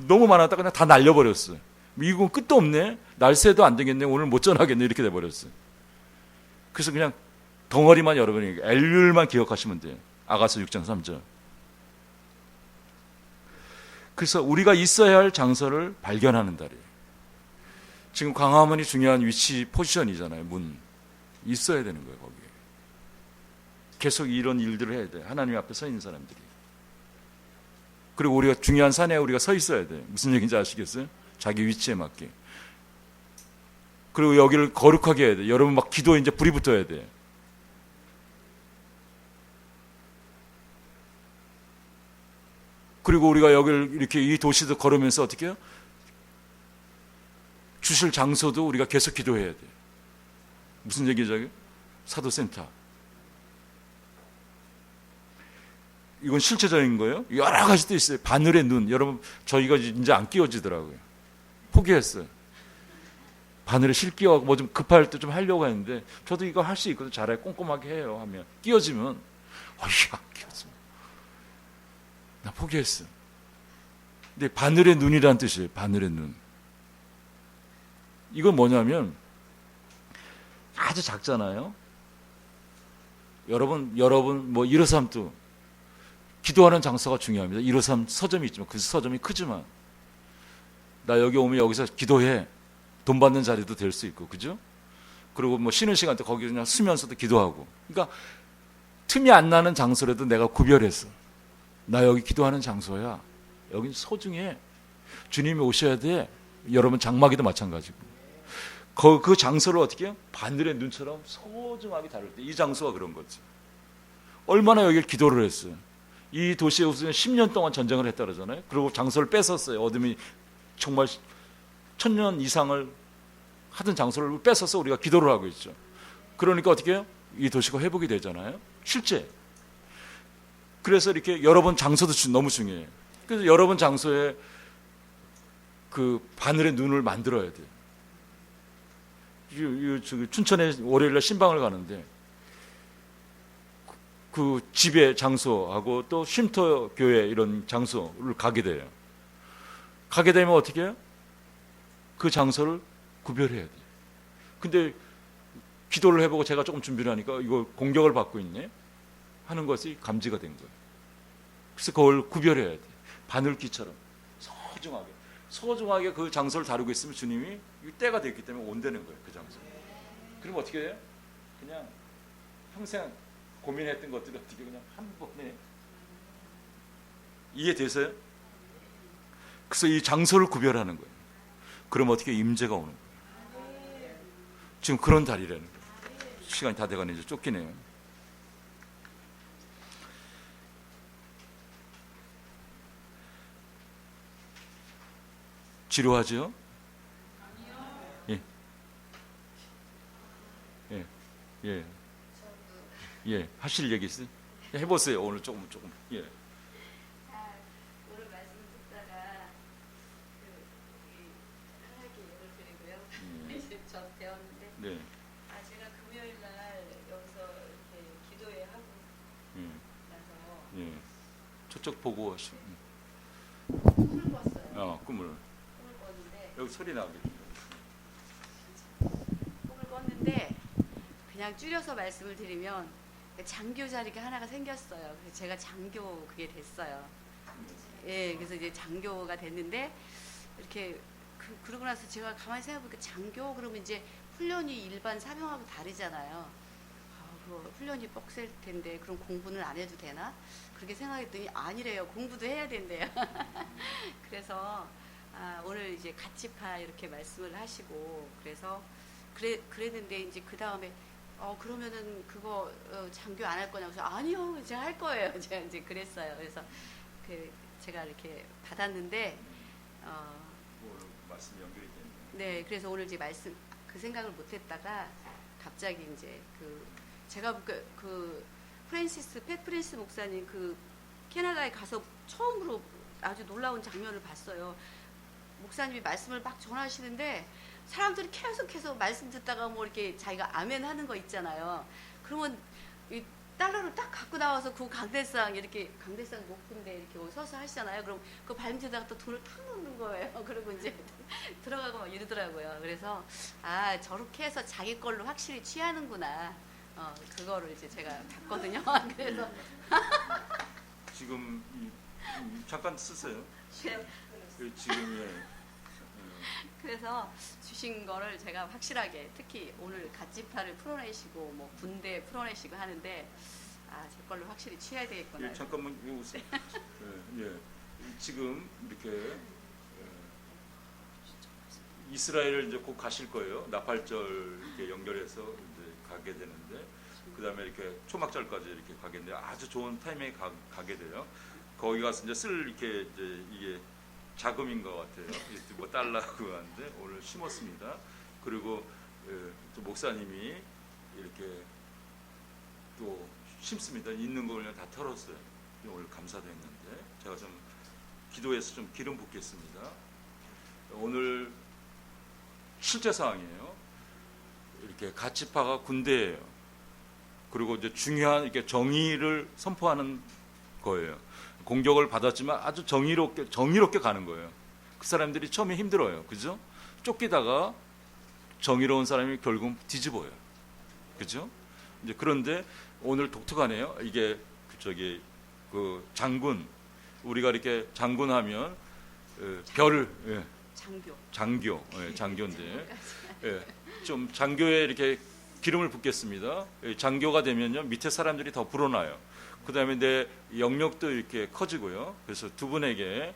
너무 많았다 그냥 다 날려버렸어요. 미국은 끝도 없네. 날새도 안 되겠네. 오늘 못 전하겠네. 이렇게 돼버렸어요. 그래서 그냥 덩어리만 여러분이 엘률만 기억하시면 돼요. 아가서 6장 3절. 그래서 우리가 있어야 할 장소를 발견하는 달이에요. 지금 광화문이 중요한 위치 포지션이잖아요. 문 있어야 되는 거예요. 거기에 계속 이런 일들을 해야 돼. 하나님 앞에 서 있는 사람들이. 그리고 우리가 중요한 산에 우리가 서 있어야 돼. 무슨 얘기인지 아시겠어요? 자기 위치에 맞게. 그리고 여기를 거룩하게 해야 돼. 여러분 막 기도에 이제 불이 붙어야 돼. 그리고 우리가 여기를 이렇게 이 도시도 걸으면서 어떻게 해요? 주실 장소도 우리가 계속 기도해야 돼. 무슨 얘기죠? 사도센터. 이건 실제적인 거예요. 여러 가지 또 있어요. 바늘의 눈. 여러분 저희가 이제 안 끼워지더라고요. 포기했어요. 바늘에 실 끼워가고 뭐 좀 급할 때 좀 하려고 했는데 저도 이거 할 수 있거든요. 잘해 꼼꼼하게 해요. 하면 끼워지면 안 끼워지면 나 포기했어. 근데 바늘의 눈이라는 뜻이에요. 바늘의 눈. 이건 뭐냐면 아주 작잖아요. 여러분 뭐 이러삼도 기도하는 장소가 중요합니다. 이러삼 서점이 있지만 그 서점이 크지만 나 여기 오면 여기서 기도해. 돈 받는 자리도 될 수 있고, 그죠? 그리고 뭐 쉬는 시간 때 거기 그냥 쓰면서도 기도하고. 그러니까 틈이 안 나는 장소라도 내가 구별했어. 나 여기 기도하는 장소야. 여긴 소중해. 주님이 오셔야 돼. 여러분 장막이도 마찬가지고. 그 장소를 어떻게 해요? 바늘의 눈처럼 소중하게 다룰 때 이 장소가 그런 거지. 얼마나 여기를 기도를 했어요. 이 도시에 우선 10년 동안 전쟁을 했다 그러잖아요. 그리고 장소를 뺏었어요. 어둠이 정말 1000년 이상을 하던 장소를 뺏어서 우리가 기도를 하고 있죠. 그러니까 어떻게 해요? 이 도시가 회복이 되잖아요. 실제. 그래서 이렇게 여러 번 장소도 너무 중요해요. 그래서 여러 번 장소에 그 바늘의 눈을 만들어야 돼요. 춘천에 월요일날 신방을 가는데 그 집의 장소하고 또 쉼터 교회 이런 장소를 가게 돼요. 가게 되면 어떻게 해요? 그 장소를 구별해야 돼요. 근데 기도를 해보고 제가 조금 준비를 하니까 이거 공격을 받고 있네 하는 것이 감지가 된 거예요. 그래서 그걸 구별해야 돼. 바늘귀처럼 소중하게 그 장소를 다루고 있으면 주님이 때가 됐기 때문에 온다는 거예요. 그 장소. 그럼 어떻게 해요? 그냥 평생 고민했던 것들이 어떻게 그냥 한 번에 이해되세요? 그래서 이 장소를 구별하는 거예요. 그럼 어떻게 임재가 오는 거예요. 지금 그런 달이라는 거예요. 시간이 다 돼가네. 이제 쫓기네요. 지루하죠? 예. 예. 예. 예. 하실 얘기 있어요? 해보세요. 오늘 조금. 예. 오늘 말씀 듣다가 하나님께 예를 드리고요. 이제 저 배웠는데 네. 제가 금요일 날 여기서 이렇게 기도회 하고 나서 예. 저쪽 보고 하시면. 꿈을 꿨어요. 꿈을. 꿈을 꿨는데 여기 소리 나게. 꿈을 꿨는데 그냥 줄여서 말씀을 드리면 장교 자리가 하나가 생겼어요. 그래서 제가 장교 그게 됐어요. 예, 그래서 이제 장교가 됐는데 이렇게 그러고 나서 제가 가만히 생각해보니까 장교 그러면 이제 훈련이 일반 사병하고 다르잖아요. 그 훈련이 빡셀 텐데 그럼 공부는 안 해도 되나? 그렇게 생각했더니 아니래요. 공부도 해야 된대요. 그래서 오늘 이제 가치파 이렇게 말씀을 하시고 그래서 그랬는데 이제 그 다음에 그러면은 그거 장교 안 할 거냐고 해서 아니요 제가 할 거예요. 제가 이제 그랬어요. 그래서 제가 이렇게 받았는데 말씀이 연결이 됐네요. 네, 그래서 오늘 이제 말씀 그 생각을 못했다가 갑자기 이제 제가 팻 프랜시스 목사님 캐나다에 가서 처음으로 아주 놀라운 장면을 봤어요. 목사님이 말씀을 막 전하시는데 사람들이 계속해서 말씀 듣다가 뭐 이렇게 자기가 아멘 하는 거 있잖아요. 그러면 이 달러를 딱 갖고 나와서 그 강대상 높은데 이렇게 서서 하시잖아요. 그럼 그 발밑에다가 또 돈을 탁 넣는 거예요. 그리고 이제 들어가고 막 이러더라고요. 그래서 저렇게 해서 자기 걸로 확실히 취하는구나. 그거를 이제 제가 봤거든요. 그래서 지금 잠깐 쓰세요. 네. 지금 그래서 주신 거를 제가 확실하게 특히 오늘 갓지파를 풀어내시고 뭐 군대 풀어내시고 하는데 제 걸로 확실히 취해야 되겠구나. 잠깐만 오세요. 지금 이렇게 이스라엘을 이제 곧 가실 거예요. 나팔절 이렇게 연결해서 이제 가게 되는데 그 다음에 이렇게 초막절까지 이렇게 가게 되는데 아주 좋은 타이밍에 가게 돼요. 거기 가서 이제 이렇게 이제 이게 자금인 것 같아요. 뭐 달라고 하는데 오늘 심었습니다. 그리고 또 목사님이 이렇게 또 심습니다. 있는 걸 그냥 다 털었어요. 오늘 감사도 했는데 제가 좀 기도해서 좀 기름 붓겠습니다. 오늘 실제 상황이에요. 이렇게 가치파가 군대예요. 그리고 이제 중요한 이렇게 정의를 선포하는 거예요. 공격을 받았지만 아주 정의롭게 가는 거예요. 그 사람들이 처음에 힘들어요. 그죠? 쫓기다가 정의로운 사람이 결국 뒤집어요. 그죠? 이제 그런데 오늘 독특하네요. 이게 장군, 우리가 이렇게 장군하면 별을 장교인데 좀 장교에 이렇게 기름을 붓겠습니다. 장교가 되면요 밑에 사람들이 더 불어나요. 그 다음에 내 영역도 이렇게 커지고요. 그래서 두 분에게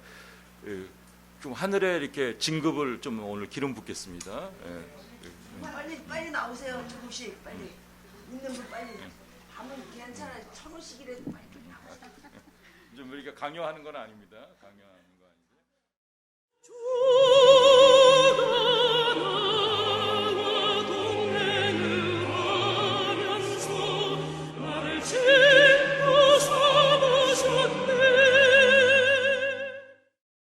좀 하늘에 이렇게 진급을 좀 오늘 기름 붓겠습니다. 빨리 나오세요. 조금씩 빨리. 있는 분 빨리. 아무 괜찮아. 1,000원씩이라도 빨리 나오세요. 좀 이렇게 강요하는 건 아닙니다. 강요하는 거 아닌데. 동행을 하면서 나를